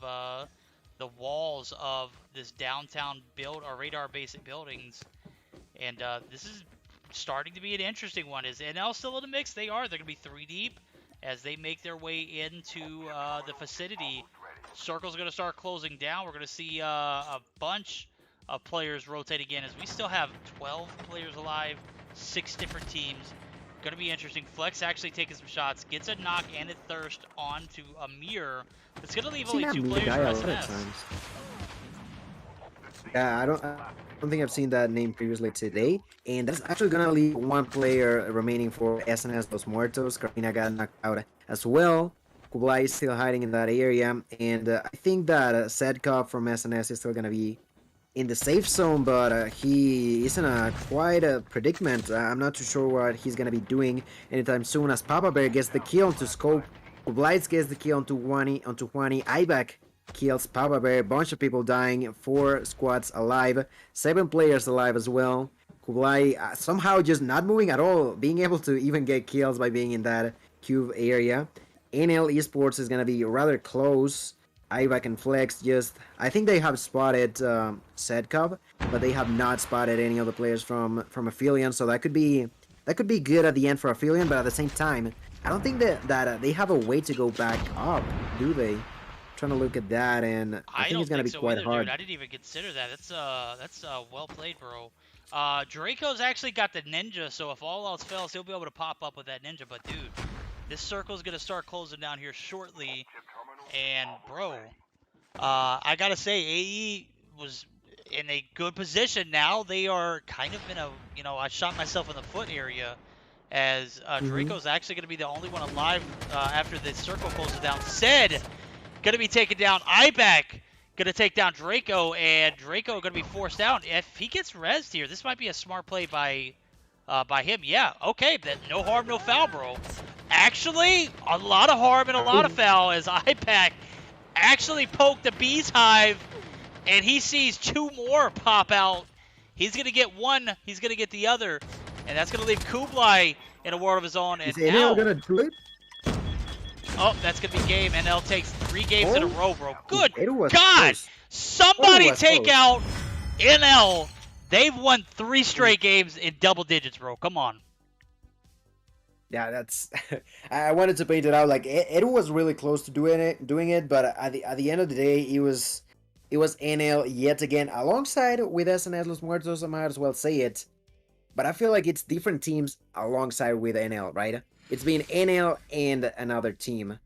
the walls of this downtown build or radar basic buildings. And this is starting to be an interesting one. Is NL still in the mix? They are. They're going to be 3 deep as they make their way into the vicinity. Circle's going to start closing down. We're going to see a bunch of players rotate again as we still have 12 players alive, 6 different teams. Going to be interesting. Flex actually taking some shots, gets a knock and a thirst onto Amir. It's going to leave I've seen only that 2 meme players guy for a lot of SNS. times. Yeah, I don't think I've seen that name previously today. And that's actually gonna leave one player remaining for SNS Los Muertos. Karina got knocked out as well. Kublai is still hiding in that area, and I think that Sedkov from SNS is still gonna be in the safe zone, but he is in a quite a predicament. I'm not too sure what he's gonna be doing anytime soon. As Papa Bear gets the kill onto Scope, Kublai gets the kill onto Juani. Ibak kills Papa Bear. A bunch of people dying. 4 squads alive. 7 players alive as well. Kublai somehow just not moving at all, being able to even get kills by being in that cube area. NL Esports is gonna be rather close. Ivac and Flex just, I think they have spotted Sedkov, but they have not spotted any of the players from Aphelion, so that could be good at the end for Aphelion, but at the same time, I don't think that they have a way to go back up, do they? Trying to look at that, and I I think it's don't gonna think be so quite either, dude. hard. I didn't even consider that. That's well played, bro. Draco's actually got the ninja, so if all else fails, he'll be able to pop up with that ninja. But dude, this circle's gonna start closing down here shortly. And bro, I gotta say, AE was in a good position now. They are kind of in a, I shot myself in the foot area as Mm-hmm. Draco's actually gonna be the only one alive after the circle closes down. Said. Gonna be taken down. Iback gonna take down Draco, and Draco gonna be forced out. If he gets rezzed here, this might be a smart play by him. Yeah, okay, then no harm, no foul, bro. Actually, a lot of harm and a lot of foul as Iback actually poked the bee's hive, and he sees 2 more pop out. He's gonna get one, he's gonna get the other, and that's gonna leave Kublai in a world of his own. Is And NL now gonna do it? oh, that's going to be game. NL takes 3 games in a Oh, row, bro. Good it was God. close. Oh, it Somebody was take close. out NL. They've won 3 straight games in double digits, bro. Come on. Yeah, that's. I wanted to paint it out like it was really close to doing it, but at the end of the day, it was NL yet again alongside with SNS Los Muertos. I might as well say it, but I feel like it's different teams alongside with NL, right? It's been NL and another team,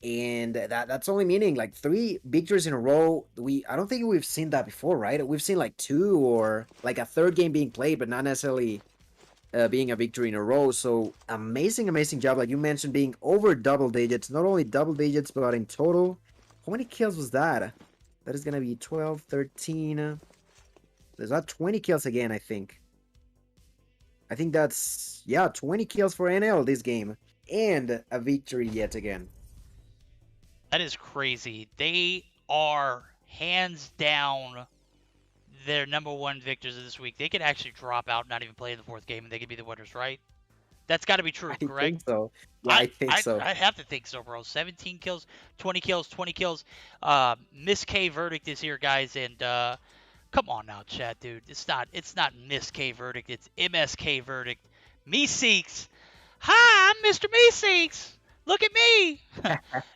and that's only meaning like 3 victories in a row. I don't think we've seen that before, right? We've seen like 2 or like a third game being played, but not necessarily being a victory in a row. So amazing job, like you mentioned, being over double digits. Not only double digits, but in total, how many kills was that? That is gonna be 12, 13. There's not 20 kills again, I think. I think that's, yeah, 20 kills for NL this game, and a victory yet again. That is crazy. They are hands down their #1 victors of this week. They could actually drop out, not even play in the 4th game, and they could be the winners, right? That's got to be true, I correct? think so. Yeah, I, I think I so. I have to think so, bro. 17 kills, 20 kills, 20 kills. Miss K verdict is here, guys, and come on now, chat, dude. It's not Miss K verdict. It's MSK verdict. Meseeks Hi, I'm Mr. Meseeks. Look at me.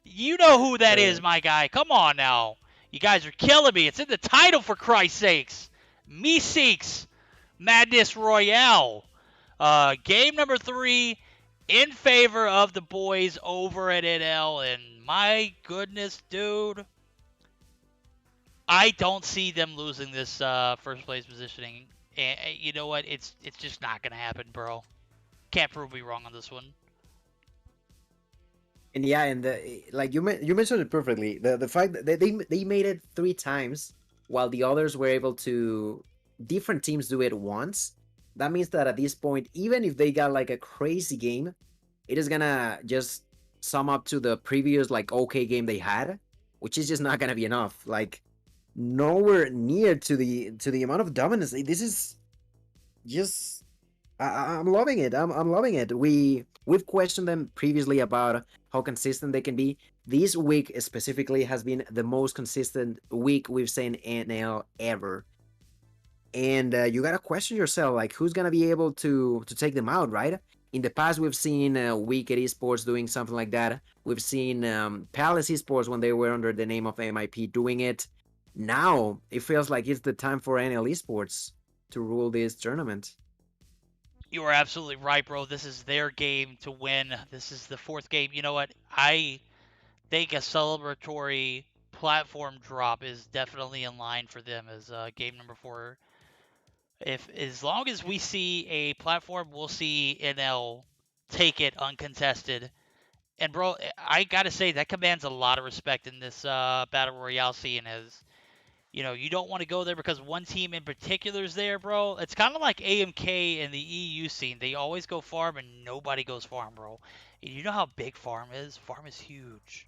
You know who that is, Uh, my guy. Come on now. You guys are killing me. It's in the title, for Christ's sakes. Meseeks Madness Royale. Game number 3 in favor of the boys over at NL. And my goodness, dude, I don't see them losing this first place positioning. And you know what? It's just not gonna happen, bro. Can't prove me wrong on this one. and yeah, and like you mentioned it perfectly. The fact that they made it 3 times, while the others were able to different teams do it once. That means that at this point, even if they got like a crazy game, it is gonna just sum up to the previous like okay game they had, which is just not gonna be enough. Like nowhere near to the amount of dominance. This is just I'm loving it. I'm loving it. We've questioned them previously about how consistent they can be. This week specifically has been the most consistent week we've seen NL ever. And you gotta question yourself, like who's gonna be able to take them out, right? In the past, we've seen Wicked Esports doing something like that. We've seen Palace Esports when they were under the name of MIP doing it. Now it feels like it's the time for NL Esports to rule this tournament. You are absolutely right, bro. This is their game to win. This is the 4th game. You know what? I think a celebratory platform drop is definitely in line for them as game number 4. If as long as we see a platform, we'll see NL take it uncontested. And bro, I gotta say that commands a lot of respect in this battle royale scene. As you know, you don't want to go there because one team in particular is there, bro. It's kind of like AMK in the EU scene. They always go farm and nobody goes farm, bro. And you know how big farm is? Farm is huge.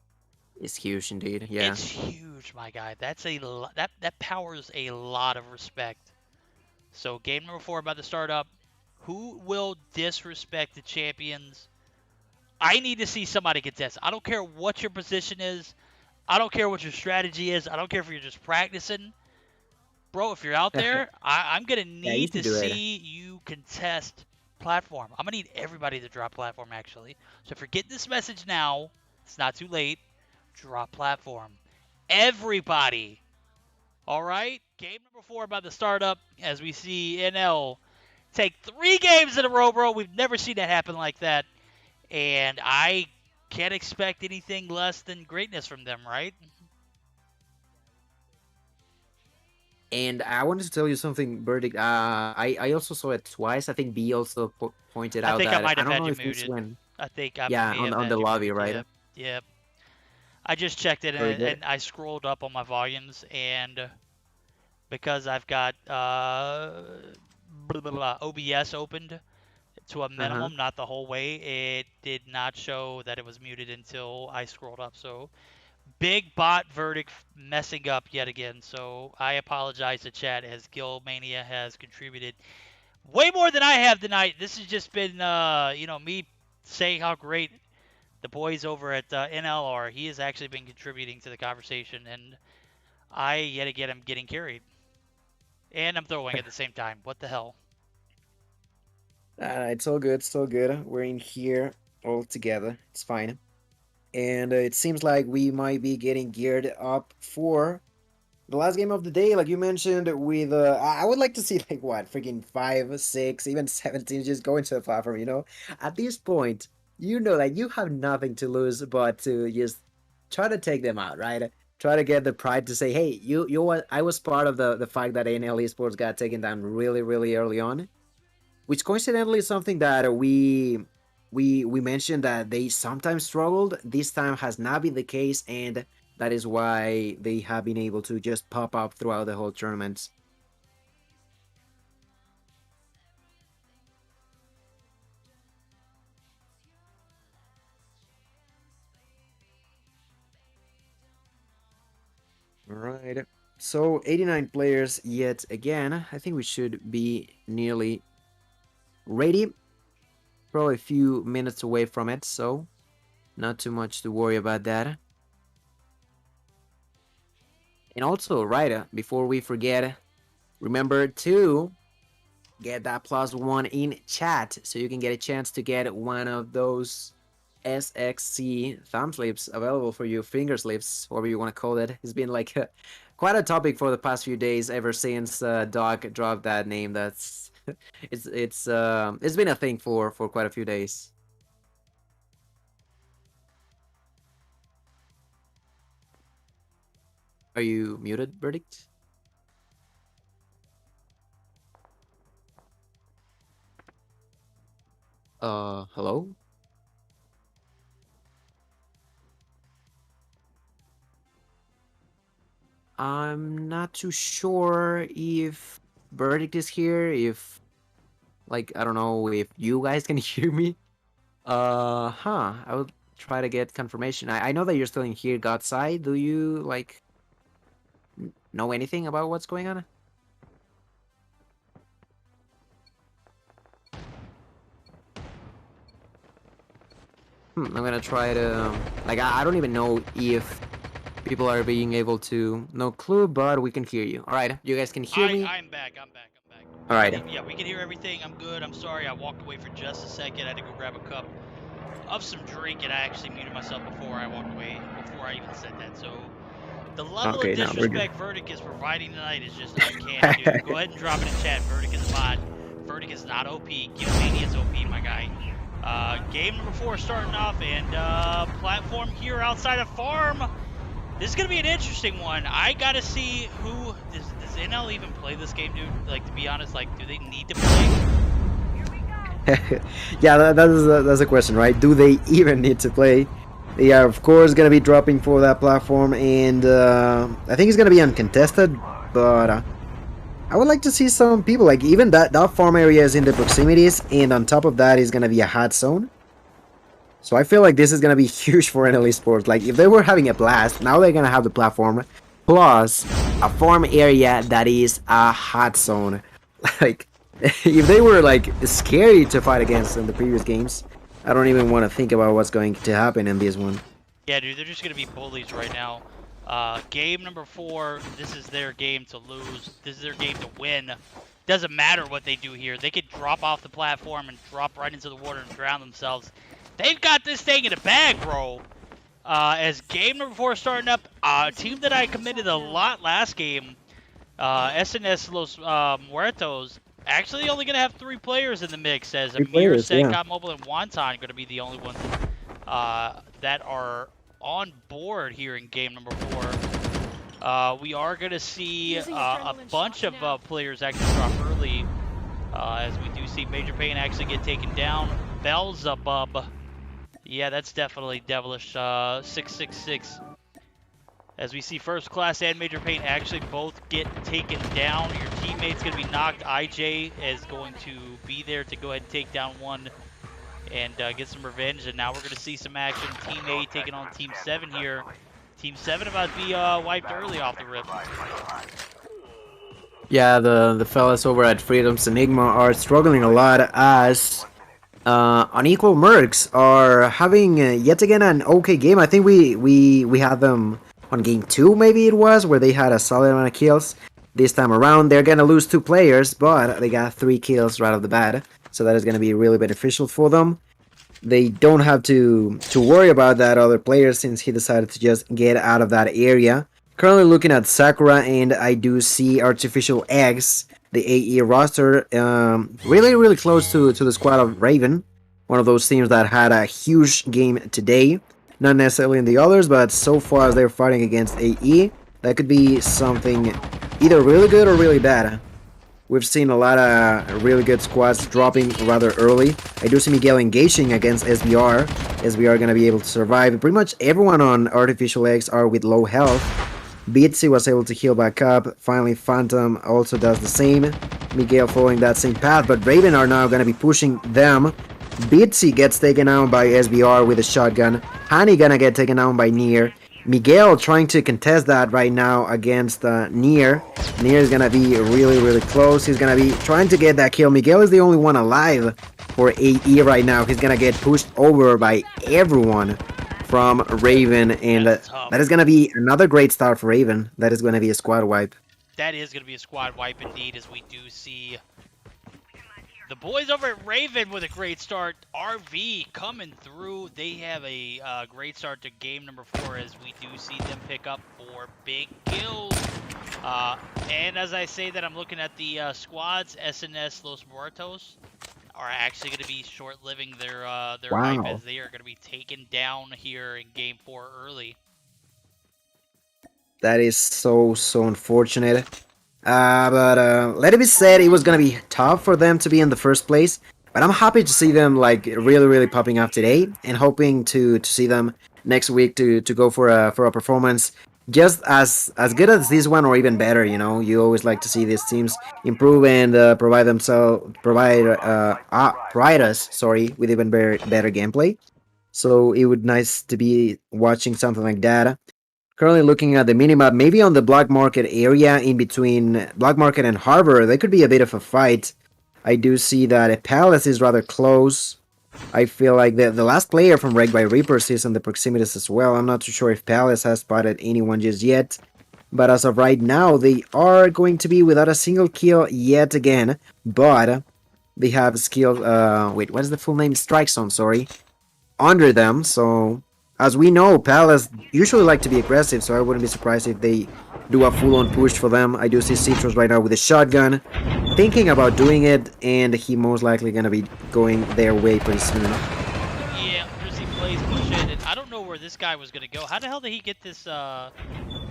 It's huge indeed. Yeah. It's huge, my guy. That powers a lot of respect. So game number 4 about to start up. Who will disrespect the champions? I need to see somebody contest. I don't care what your position is. I don't care what your strategy is. I don't care if you're just practicing. Bro, if you're out there, I'm going to Yeah, you need should to do it. see you contest platform. I'm going to need everybody to drop platform, actually. So if you're getting this message now, it's not too late. Drop platform. Everybody. All right? Game number 4 about to start up as we see NL take 3 games in a row, bro. We've never seen that happen like that. And I can't expect anything less than greatness from them, right? And I wanted to tell you something, Verdict. I also saw it twice. I think B also pointed I out think I that might I have don't had know you if this muted. went. I think I Yeah, may have on the had you lobby, muted. right? Yep. Yep. I just checked it Very and good. I scrolled up on my volumes, and because I've got blah, blah, blah, OBS opened to a Uh huh. minimum, not the whole way, it did not show that it was muted until I scrolled up. So big bot verdict messing up yet again. So I apologize to chat as Gilmania has contributed way more than I have tonight. This has just been, me saying how great the boys over at NL are. He has actually been contributing to the conversation, and I yet again am getting carried, and I'm throwing at the same time. What the hell? It's all good. It's all good. We're in here all together. It's fine. And it seems like we might be getting geared up for the last game of the day, like you mentioned. With I would like to see like what freaking 5, 6, even 17 just go into the platform. At this point, that you have nothing to lose but to just try to take them out, right? Try to get the pride to say, hey, I was part of the fact that ANL Esports got taken down really, really early on, which coincidentally is something that we mentioned that they sometimes struggled. This time has not been the case, and that is why they have been able to just pop up throughout the whole tournament. All right. So 89 players yet again. I think we should be nearly ready. Probably a few minutes away from it, so not too much to worry about that. And also, right, before we forget, remember to get that +1 in chat so you can get a chance to get one of those SXC thumb slips available for you, finger slips, whatever you want to call it. It's been like quite a topic for the past few days ever since Doc dropped that name. That's it's been a thing for quite a few days. Are you muted, Verdict? Hello? I'm not too sure if Verdict is here, if, like, I don't know if you guys can hear me. I will try to get confirmation. I know that you're still in here, Godside. Do you, like, know anything about what's going on? I'm gonna try to, like, I don't even know if people are being able to, no clue, but we can hear you. All right, you guys can hear me? I'm back. I'm back. All right. Yeah, we can hear everything. I'm good. I'm sorry. I walked away for just a second. I had to go grab a cup of some drink, and I actually muted myself before I walked away, before I even said that. So the level of Okay, now we're good. disrespect Verdict is providing tonight is just uncanny, dude. Go ahead and drop it in chat. Verdict is a bot. Verdict is not OP. Guillemania is OP, my guy. Game number 4 starting off, and platform here outside of farm. This is gonna be an interesting one. I gotta see who does NL even play this game, dude. Like, to be honest, like, do they need to play? Yeah, that's a question, right? Do they even need to play? They are, of course, gonna be dropping for that platform, and I think it's gonna be uncontested. But I would like to see some people, like, even that farm area is in the proximities, and on top of that is gonna be a hot zone. So I feel like this is gonna be huge for NL Esports. Like, if they were having a blast, now they're gonna have the platform plus a farm area that is a hot zone. Like, if they were like scary to fight against in the previous games, I don't even want to think about what's going to happen in this one. Yeah, dude, they're just gonna be bullies right now. Game number 4, this is their game to lose. This is their game to win. Doesn't matter what they do here. They could drop off the platform and drop right into the water and drown themselves. They've got this thing in a bag, bro. As game number 4 starting up, a team that I committed a lot last game, SNS Los Muertos, actually only going to have 3 players in the mix, as Three Amir, players, yeah. Senka, Mobile, and Wonton going to be the only ones that are on board here in game number 4. We are going to see a bunch of players actually drop early, as we do see Major Payne actually get taken down. Beelzebub. Yeah, that's definitely devilish. 666. As we see First Class and Major Payne actually both get taken down. Your teammate's going to be knocked. IJ is going to be there to go ahead and take down one and get some revenge. And now we're going to see some action. Team A taking on Team 7 here. Team 7 about to be wiped early off the rip. Yeah, the fellas over at Freedom's Enigma are struggling a lot as Unequal Mercs are having yet again an okay game. I think we had them on game 2, maybe it was, where they had a solid amount of kills. This time around, they're gonna lose 2 players, but they got 3 kills right off the bat, so that is gonna be really beneficial for them. They don't have to worry about that other player since he decided to just get out of that area. Currently looking at Sakura, and I do see Artificial Eggs, the AE roster, really close to the squad of Raven, one of those teams that had a huge game today. Not necessarily in the others, but so far as they're fighting against AE, that could be something either really good or really bad. We've seen a lot of really good squads dropping rather early. I do see Miguel engaging against SBR. SBR gonna be able to survive. Pretty much everyone on Artificial Eggs are with low health. Beatsy was able to heal back up. Finally, Phantom also does the same. Miguel following that same path, but Raven are now going to be pushing them. Beatsy gets taken out by SBR with a shotgun. Hani gonna get taken out by Nier. Miguel trying to contest that right now against Nier. Nier is gonna be really close. He's gonna be trying to get that kill. Miguel is the only one alive for AE right now. He's gonna get pushed over by everyone from Raven, and that is going to be another great start for Raven. That is going to be a squad wipe. That is going to be a squad wipe indeed, as we do see The boys over at Raven with a great start. RV coming through. They have a great start to game number 4 as we do see them pick up 4 big kills. And as I say that, I'm looking at the squads. SNS Los Muertos are actually going to be short-living their hype Wow. as they are going to be taken down here in game 4 early. That is so unfortunate. But let it be said, it was gonna be tough for them to be in the first place. But I'm happy to see them like really popping up today, and hoping to see them next week to go for a performance just as good as this one or even better. You know, you always like to see these teams improve and provide us with even better gameplay. So it would nice to be watching something like that. Currently looking at the minimap, maybe on the Black Market area in between Black Market and Harbor, there could be a bit of a fight. I do see that Palace is rather close. I feel like the last player from Wrecked by Reapers is in the proximities as well. I'm not too sure if Palace has spotted anyone just yet. But as of right now, they are going to be without a single kill yet again. But they have skill, wait, what is the full name? Strike Zone, sorry. Under them, so as we know, Palace usually like to be aggressive, so I wouldn't be surprised if they do a full-on push for them. I do see Citrus right now with a shotgun, thinking about doing it, and he most likely gonna be going their way pretty soon. Yeah, Jersey plays push it, and I don't know where this guy was gonna go. How the hell did he get this? I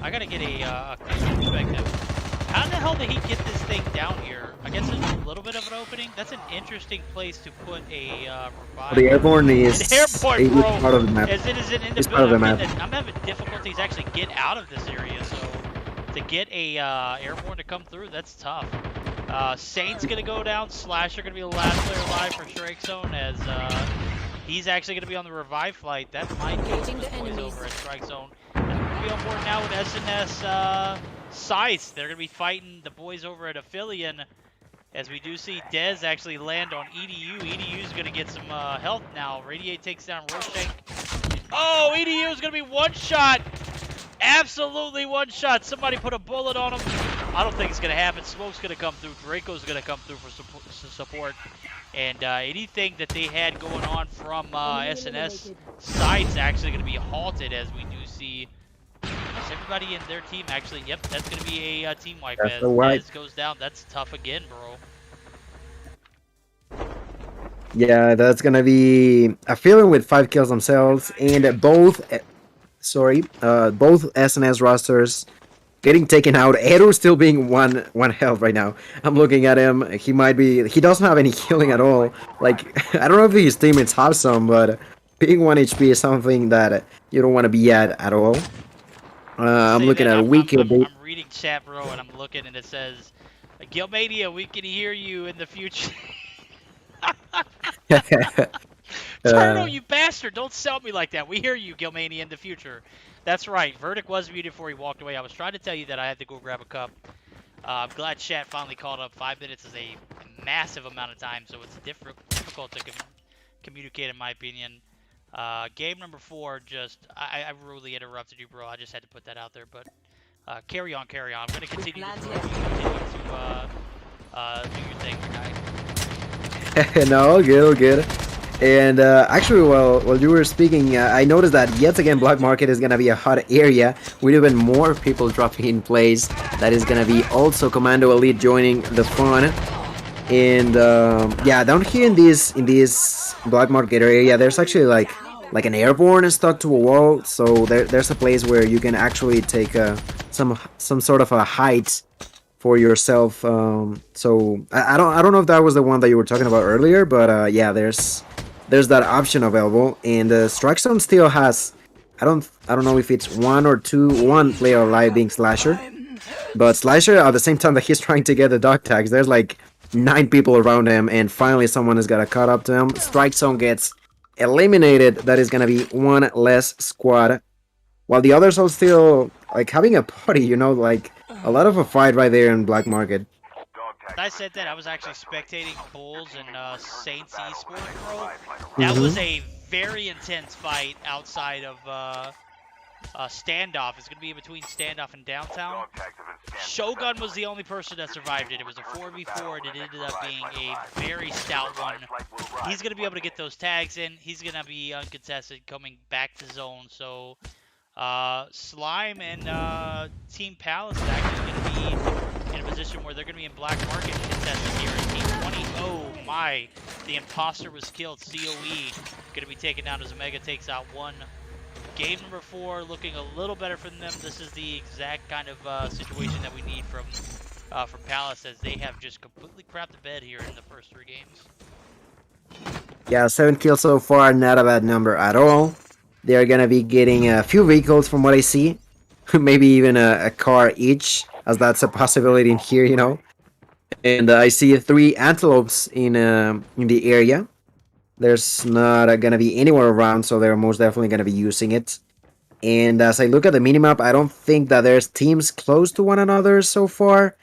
gotta get a closer perspective. How the hell did he get this thing down here? I guess there's a little bit of an opening. That's an interesting place to put a revive. The airborne is the airborne, bro, part of the map. As it is in It's part of the map. I'm having difficulties actually get out of this area, so to get a airborne to come through, that's tough. Saint's gonna go down. Slasher gonna be the last player alive for Strike Zone, as he's actually gonna be on the revive flight. That might go the boys over at Strike Zone. And we're gonna be on board now with SNS Scythe. They're gonna be fighting the boys over at Aphelion, as we do see Dez actually land on EDU. EDU's gonna get some health now. Radiate takes down Roshank. Oh, EDU is gonna be one shot. Absolutely one shot. Somebody put a bullet on him. I don't think it's gonna happen. Smoke's gonna come through. Draco's gonna come through for support. And anything that they had going on from SNS Scythe's actually gonna be halted, as we do see. Everybody in their team actually, yep, that's going to be a team wipe. That's As the wipe. Dez goes down, that's tough again, bro. Yeah, that's gonna be a feeling with 5 kills themselves, and both SNS rosters getting taken out. Eru still being one health right now. I'm looking at him. He doesn't have any healing at all. Like, I don't know if his teammates have some, but being 1 HP is something that you don't want to be at all. I'm looking at a weak I'm reading chat, bro, and I'm looking, and it says, Gilmania, we can hear you in the future. Turtle, you bastard! Don't sell me like that. We hear you, Gilmania, in the future. That's right. Verdict was muted before he walked away. I was trying to tell you that I had to go grab a cup. I'm glad chat finally caught up. 5 minutes is a massive amount of time, so it's difficult to communicate, in my opinion. Game number 4, I rudely interrupted you, bro. I just had to put that out there, but carry on. I'm going to continue to do your thing, guy. No, good. And actually, while you were speaking, I noticed that yet again Black Market is gonna be a hot area with even more people dropping in plays. That is gonna be also Commando Elite joining the fun. And yeah, down here in this Black Market area, there's actually like an airborne stuck to a wall. So there's a place where you can actually take some sort of a height for yourself. So I don't know if that was the one that you were talking about earlier, but yeah, there's that option available. And Strike Zone still has, I don't know if it's one player alive being Slasher, but Slasher at the same time that he's trying to get the dog tags, there's like 9 people around him, and finally someone has got to cut up to him. Strike Zone gets eliminated. That is gonna be one less squad, while the others are still like having a party, you know, like a lot of a fight right there in Black Market. I said that I was actually spectating Bulls and Saints esports, bro. That was a very intense fight outside of Standoff is going to be in between Standoff and Downtown. Shogun was the only person that survived it. It was a 4v4, and it ended up being a very stout one. He's going to be able to get those tags in. He's going to be uncontested coming back to zone. So Slime and Team Palace is actually going to be in a position where they're going to be in black market contested here in Team 20. Oh my, the imposter was killed. COE going to be taken down as Omega takes out one. Game number 4 looking a little better for them. This is the exact kind of situation that we need from Palace, as they have just completely crapped the bed here in the first 3 games. Yeah, 7 kills so far, not a bad number at all. They're gonna be getting a few vehicles from what I see. Maybe even a car each, as that's a possibility in here, you know. And I see 3 antelopes in the area. There's not gonna be anywhere around, so they're most definitely gonna be using it. And as I look at the minimap, I don't think that there's teams close to one another so far.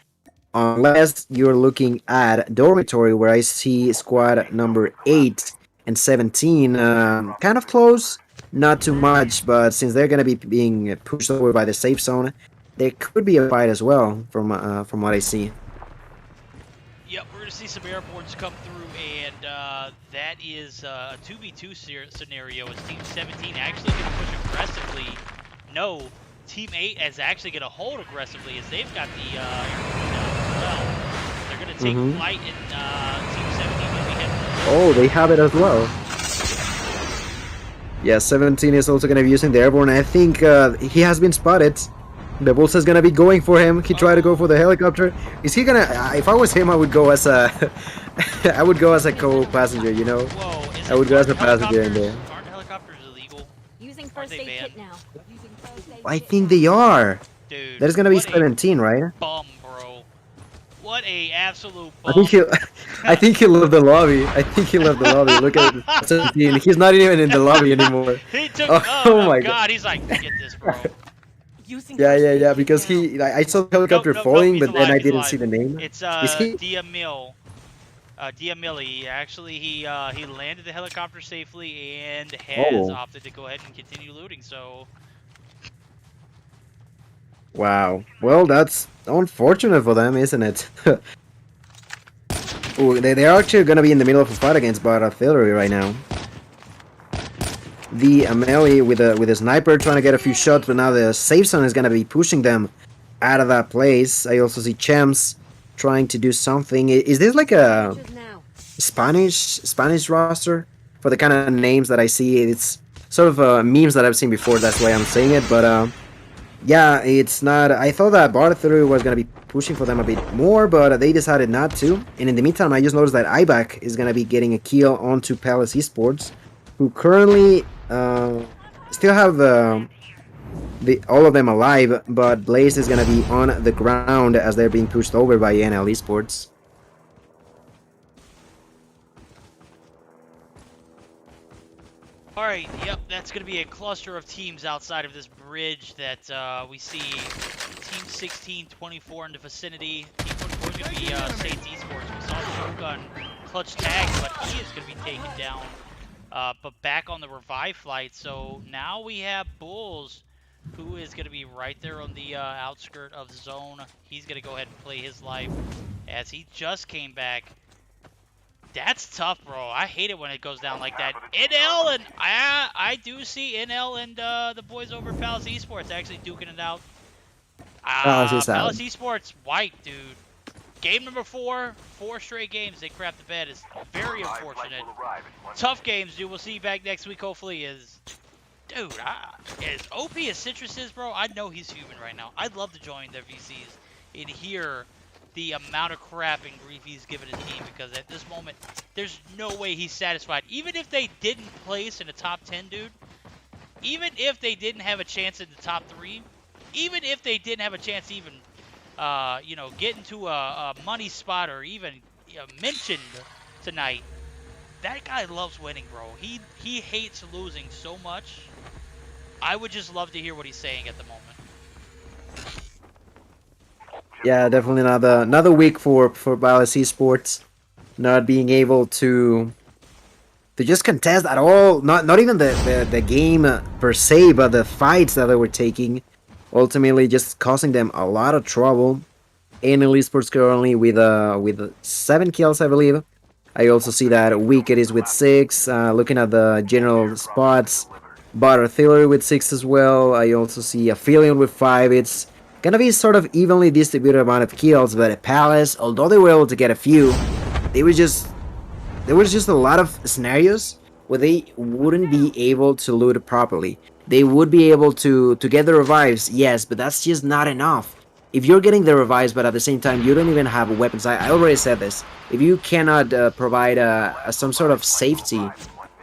Unless you're looking at Dormitory, where I see squad number 8 and 17 kind of close. Not too much, but since they're going to be being pushed over by the safe zone, there could be a fight as well, from what I see. Yep, we're going to see some airborns come through, and that is a 2v2 scenario. Is Team 17 actually going to push aggressively? No, Team 8 is actually going to hold aggressively, as they've got the airborne down as well. They're going to take flight, and Team 17 will be heading. Oh, they have it as well. Yeah, 17 is also going to be using the airborne. I think he has been spotted. The Bulls is going to be going for him. He tried to go for the helicopter. Is he going to... if I was him, I would go as a... I would go as a co-passenger, you know? Whoa, I would go as a passenger in there. Aren't helicopters illegal? Using first aid kit now. I think they are. Dude, There's going to be 17, right? Bum, bro. What a absolute bum. I think he left the lobby. I think he left the lobby. Look at it. 17. He's not even in the lobby anymore. He took... Oh my god. He's like, get this, bro. Yeah, because I saw the helicopter falling, but then I didn't see the name. It's Is he? Diamilli. Actually, he landed the helicopter safely and has opted to go ahead and continue looting. So, wow. Well, that's unfortunate for them, isn't it? Ooh, they're actually gonna be in the middle of a fight against Bar Artillery right now. The Amelie with a sniper trying to get a few shots, but now the safe zone is gonna be pushing them out of that place. I also see Champs trying to do something. Is this like a Spanish roster for the kind of names that I see? It's sort of memes that I've seen before. That's why I'm saying it. But yeah, it's not. I thought that Bar Artillery was gonna be pushing for them a bit more, but they decided not to. And in the meantime, I just noticed that Ibak is gonna be getting a kill onto Palace Esports, who currently still have all of them alive, but Blaze is gonna be on the ground as they're being pushed over by NL Esports. alright, yep, that's going to be a cluster of teams outside of this bridge that we see Team 16, 24 in the vicinity. Team 24 is going to be Saints Esports. We saw Shogun clutch tag, but he is going to be taken down. But back on the revive flight, so now we have Bulls, who is going to be right there on the outskirt of the zone. He's going to go ahead and play his life as he just came back. That's tough, bro. I hate it when it goes down like that. NL, and I do see NL and the boys over at Palace Esports actually duking it out. Palace Esports white, dude. Game number 4 straight games they crap the bed. Is very unfortunate. Tough games, dude. We'll see you back next week. Hopefully, dude, as OP as Citrus is, bro. I know he's human right now. I'd love to join their VCs and hear the amount of crap and grief he's given his team, because at this moment, there's no way he's satisfied. Even if they didn't place in the top 10, dude. Even if they didn't have a chance in the top 3. Even if they didn't have a chance to even you know, get into a money spot or even mentioned tonight. That guy loves winning, bro. He hates losing so much. I would just love to hear what he's saying at the moment. Yeah, definitely another week for Palace Esports, not being able to to just contest at all. Not even the game per se, but the fights that they were taking, ultimately just causing them a lot of trouble. In esports currently with 7 kills, I believe. I also see that Wicked is with 6. Looking at the general spots, Bot Artillery with 6 as well. I also see Aphelion with 5. It's gonna be sort of evenly distributed amount of kills, but at Palace, although they were able to get a few, they were just there was just a lot of scenarios where they wouldn't be able to loot properly. They would be able to get the revives, yes, but that's just not enough. If you're getting the revives, but at the same time you don't even have weapons, I already said this. If you cannot provide some sort of safety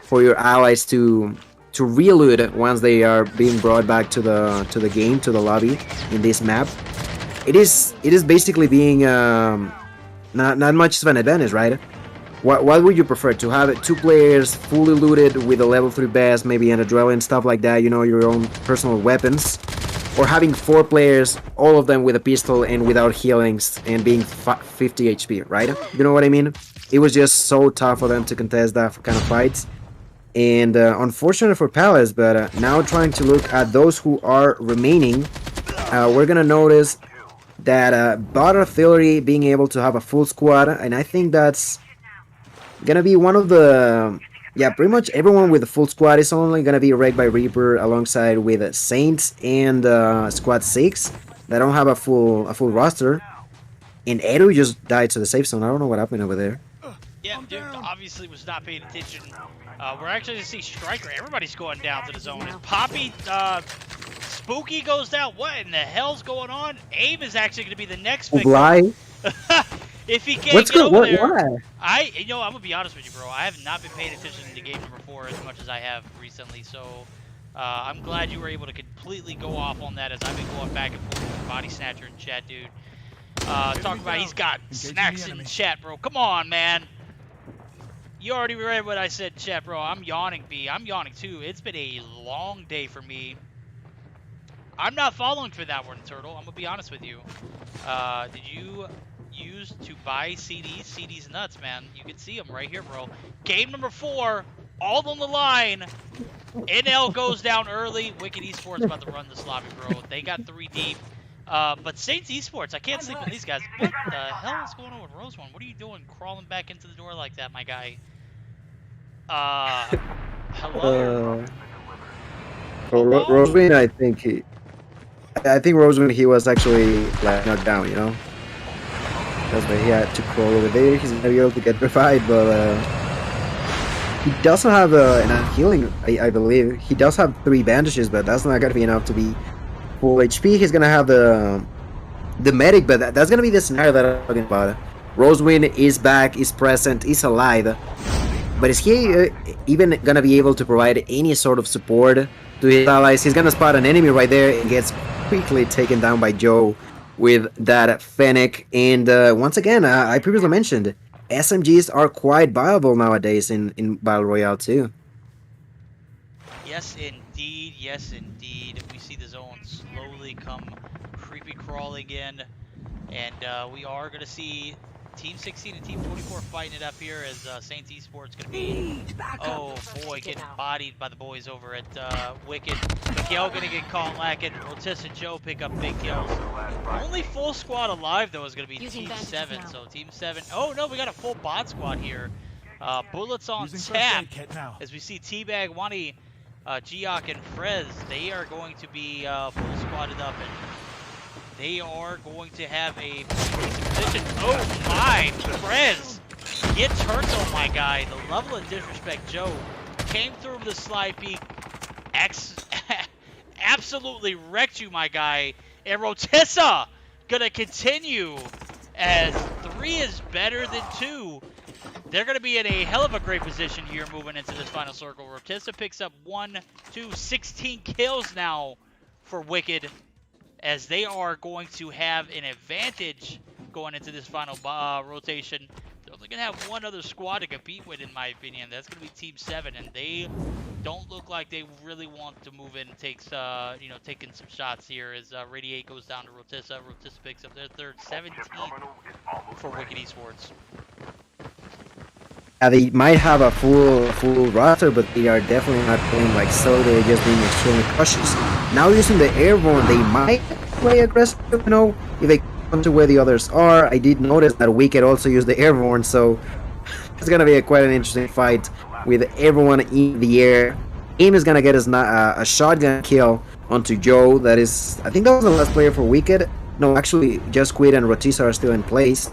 for your allies to reload once they are being brought back to the game, to the lobby in this map, it is basically being not much of an advantage, right? What would you prefer? To have 2 players fully looted with a level 3 best, maybe an adrenaline, stuff like that, you know, your own personal weapons? Or having 4 players, all of them with a pistol and without healings and being 50 HP, right? You know what I mean? It was just so tough for them to contest that kind of fights. And unfortunate for Palace, but now trying to look at those who are remaining, we're gonna notice that Bot Artillery being able to have a full squad, and I think that's gonna be one of the yeah, pretty much everyone with the full squad is only gonna be wrecked by Reaper alongside with Saints and Squad 6 that don't have a full roster. And Edu just died to the safe zone. I don't know what happened over there. Yeah, dude obviously was not paying attention. We're actually to see Striker. Everybody's going down to the zone. And Poppy, Spooky goes down. What in the hell's going on? Abe is actually going to be the next victim. Bly? If he can't What's get good? over there, Why? I'm gonna be honest with you, bro. I have not been paying attention to game number 4 as much as I have recently. So I'm glad you were able to completely go off on that, as I've been going back and forth with Body Snatcher in chat, dude. Talking about he's got snacks in chat, bro. Come on, man. You already read what I said in chat, bro. I'm yawning, B. I'm yawning too. It's been a long day for me. I'm not following for that one, Turtle. I'm gonna be honest with you. Did you use to buy CDs? CDs nuts, man. You can see them right here, bro. Game number 4, all on the line. NL goes down early. Wicked Esports about to run this lobby, bro. They got 3 deep. But Saints Esports, I can't sleep on these guys. What the hell is going on with Rose One? What are you doing crawling back into the door like that, my guy? Hello? Roseman, I think Roseman, he was actually like knocked down, you know. That's why he had to crawl over there. He's gonna be able to get revived, but he doesn't have enough healing. I believe he does have 3 bandages, but that's not gonna be enough to be full HP. He's gonna have the medic, but that's gonna be the scenario that I'm talking about. Rosewind is back, is present, is alive, but is he even gonna be able to provide any sort of support to his allies? He's gonna spot an enemy right there and gets quickly taken down by Joe with that Fennec. And once again, I previously mentioned SMGs are quite viable nowadays in Battle Royale too. Yes, indeed. Yes, indeed. We see the zone slowly come creepy crawling in, and we are going to see Team 16 and Team 24 fighting it up here, as Saints Esports going to be, oh boy, getting bodied by the boys over at Wicked. Miguel going to get caught lacking. Rotis and Joe pick up big kills. Only full squad alive, though, is going to be Team 7. So Team 7, oh no, we got a full bot squad here. Bullets on tap, as we see Teabag, Wani, Geok, and Frez. They are going to be full squatted up, and they are going to have a position. Oh my, Frez! Get Turtle, my guy. The level of disrespect Joe came through with the slide peek. Absolutely wrecked you, my guy. And Rotissa gonna continue, as 3 is better than 2. They're going to be in a hell of a great position here moving into this final circle. Rotissa picks up 16 kills now for Wicked, as they are going to have an advantage going into this final rotation. They're only going to have one other squad to compete with, in my opinion. That's going to be Team 7, and they don't look like they really want to move in and taking some shots here, as Radiate goes down to Rotissa. Rotissa picks up their third 17th for Wicked Esports. they might have a full roster, but they are definitely not playing like so. They're just being extremely cautious. Now using the airborne, they might play aggressive. If they come to where the others are. I did notice that Wicked also used the airborne, so it's gonna be quite an interesting fight with everyone in the air. Aim is gonna get a shotgun kill onto Joe. That is, I think that was the last player for Wicked. No, actually, just Quid and Rotisa are still in place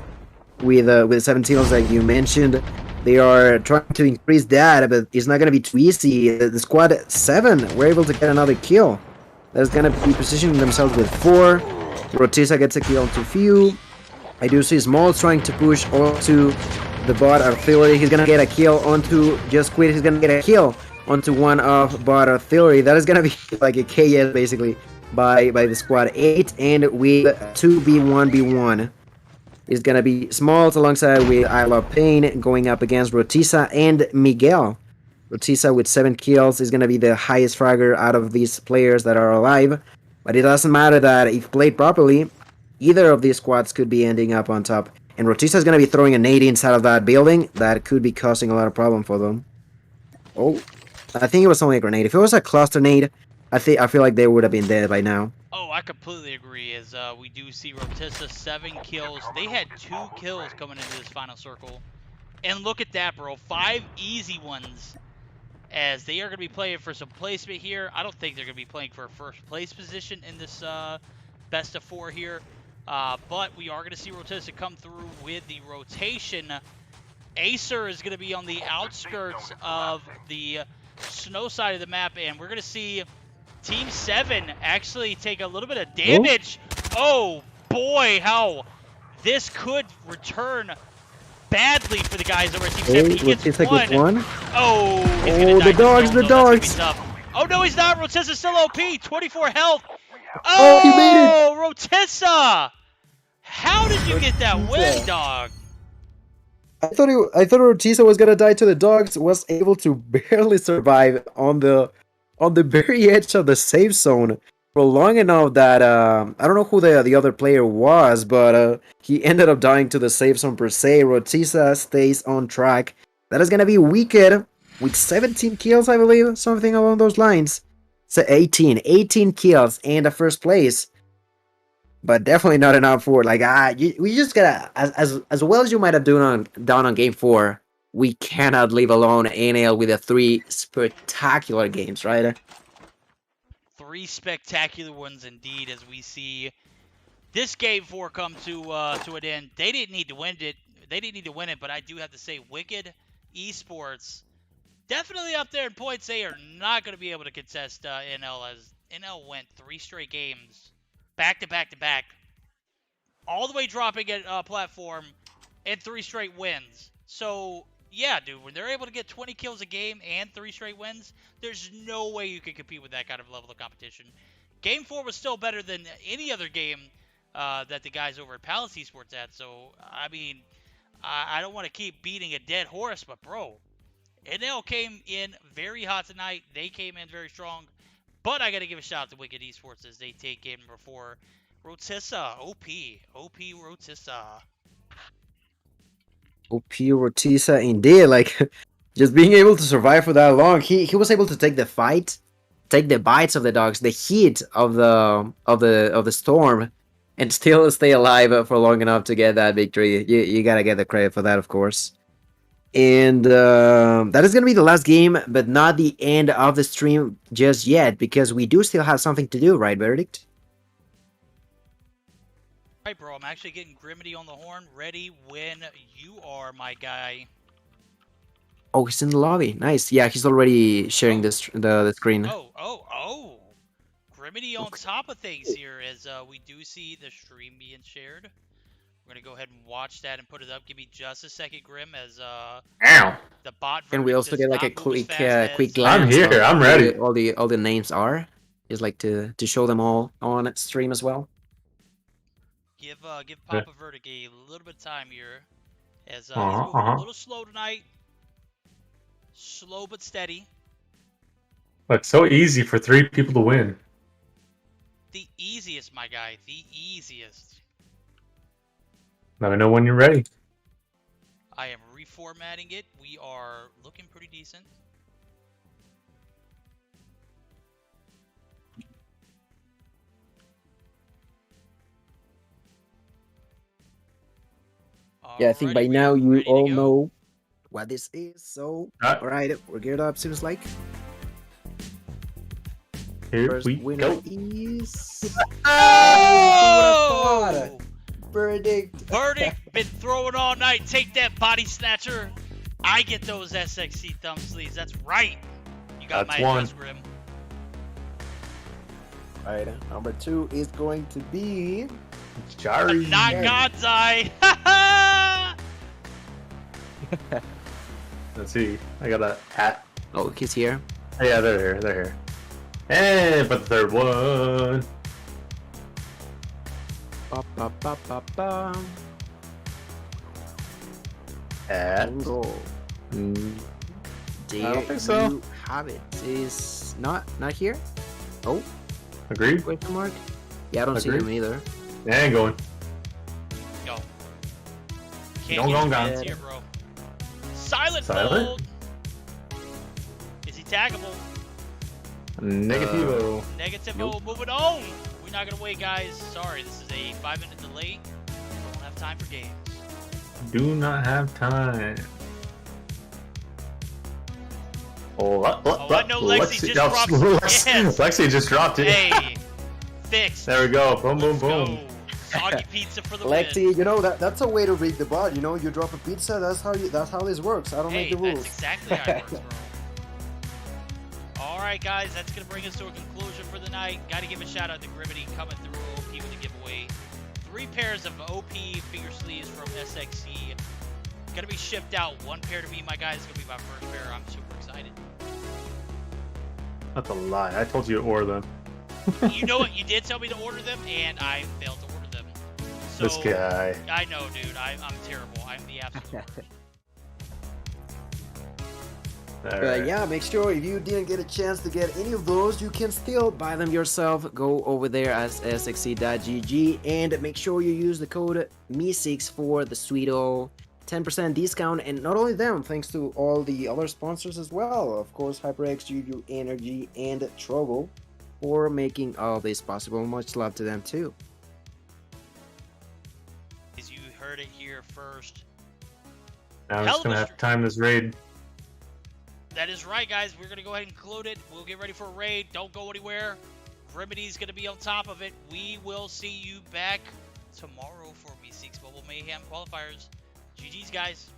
with 17 that you mentioned. They are trying to increase that, but it's not gonna be too easy. The squad 7 were able to get another kill. That's gonna be positioning themselves with 4. Rotisa gets a kill onto Few. I do see Smalls trying to push onto the bot artillery. He's gonna get a kill onto Just Quit. He's gonna get a kill onto one of bot artillery. That is gonna be like a KS basically by the squad 8, and with 2B1B1 is gonna be Smalls alongside with I Love Pain going up against Rotisa and Miguel. Rotisa with 7 kills is gonna be the highest fragger out of these players that are alive. But it doesn't matter that if played properly, either of these squads could be ending up on top. And Rotisa is going to be throwing a nade inside of that building that could be causing a lot of problem for them. Oh, I think it was only a grenade. If it was a cluster nade, I feel like they would have been dead by now. Oh, I completely agree. As we do see Rotisa 7 kills. They had 2 kills coming into this final circle. And look at that, bro. 5 easy ones. As they are going to be playing for some placement here. I don't think they're going to be playing for a first place position in this best of 4 here. But we are going to see Rotisa come through with the rotation. Acer is going to be on the outskirts of the snow side of the map. And we're going to see Team 7 actually take a little bit of damage. Oh, boy, how this could return badly for the guys over at Team 7. He gets one. Oh, he's gonna die. The dogs. Oh, no, he's not. Rotisa's still OP. 24 health. Oh, he made it. Rotisa! How did you get that win, dog? I thought Rotisa was gonna die to the dogs. Was able to barely survive on the very edge of the safe zone for long enough that I don't know who the other player was, but he ended up dying to the safe zone per se. Rotisa stays on track. That is gonna be Wicked with 17 kills, I believe, something along those lines. So 18 kills and a first place, but definitely not enough for like we just gotta as well as you might have done on game 4. We cannot leave alone NL with the 3 spectacular games, right? 3 spectacular ones indeed, as we see this game 4 come to an end. They didn't need to win it. But I do have to say, Wicked Esports definitely up there in points. They are not going to be able to contest NL, as NL went 3 straight games back to back to back, all the way dropping at platform, and 3 straight wins. So yeah, dude, when they're able to get 20 kills a game and 3 straight wins, there's no way you can compete with that kind of level of competition. Game 4 was still better than any other game that the guys over at Palace Esports had. So, I mean, I don't want to keep beating a dead horse, but bro, NL came in very hot tonight. They came in very strong. But I got to give a shout out to Wicked Esports as they take game number 4. Rotisa, OP Rotisa. OP Rotisa indeed, like just being able to survive for that long. He was able to take the fight, take the bites of the dogs, the heat of the storm, and still stay alive for long enough to get that victory. You gotta get the credit for that, of course. And that is gonna be the last game, but not the end of the stream just yet, because we do still have something to do, right, Benedict? Right, bro. I'm actually getting Grimity on the horn, ready when you are, my guy. Oh, he's in the lobby. Nice. Yeah, he's already sharing the screen. Oh. Grimity on top of things here, as we do see the stream being shared. We're going to go ahead and watch that and put it up. Give me just a second, Grim, as the bot. And we also get like a quick glance. I'm here. I'm ready. All the names are. Just like to show them all on stream as well. Give Papa Vertic a little bit of time here, as he's moving a little slow tonight. Slow but steady. But so easy for 3 people to win. The easiest, my guy. The easiest. Let me know when you're ready. I am refreshing. formatting it, we are looking pretty decent. Yeah, I think by Alrighty, we now are you ready to all go. know what this is. So, Ah. all right, we're geared up. Seems like Here first we winner go. is. Oh! Verdict. Verdict, been throwing all night. Take that, body snatcher. I get those SXC thumb sleeves. That's right. You got That's my one. address, Grim. All right, number 2 is going to be. Jari. Not Yeah. God's Eye. Let's see. I got a hat. Oh, he's here. Oh, yeah, they're here. They're here. And but the third one. Ba, ba, ba, ba, ba. Hat. Bingo. Mm, There I don't think so. you have it. Is not here. Oh, agreed. question mark. Yeah, I don't see Agreed. him either. And going. Go. Gong, Can't gong, get gong. your hands here, bro. Silent Silent? fold. Is he taggable? Negativo. Negativo. Nope. Moving on. We're not gonna wait, guys. Sorry, this is a 5-minute delay. We don't have time for games. Do not have time. Oh, I know Lexi just dropped some- yes. Lexi just dropped it. Hey, fixed. There we go. Boom, boom, Let's boom. go. Soggy pizza for the win. Lexi, you know that's a way to read the bot. You know, you drop a pizza. That's how this works. I don't Hey, make the rules. that's exactly how it works, bro. Alright, guys, that's going to bring us to a conclusion for the night. Got to give a shout out to Grimity coming through OP with a giveaway. 3 pairs of OP figure sleeves from SXC. Going to be shipped out. 1 pair to me, my guys. It's going to be my first pair. I'm super excited. That's a lie. I told you to order them. You know what? You did tell me to order them, and I failed to order them. So, This guy. I know, dude. I'm terrible. I'm the absolute worst. Alright. Yeah, make sure if you didn't get a chance to get any of those, you can still buy them yourself. Go over there at sxc.gg and make sure you use the code Meseeks for the sweet old 10% discount. And not only them, thanks to all the other sponsors as well. Of course, HyperX, JuJu, Energy, and Trovo for making all this possible. Much love to them too. As you heard it here first. Now I'm Hell just of gonna a have to time this raid. That is right, guys. We're going to go ahead and conclude it. We'll get ready for a raid. Don't go anywhere. Remedy's going to be on top of it. We will see you back tomorrow for Meseeks Mobile Mayhem qualifiers. GG's, guys.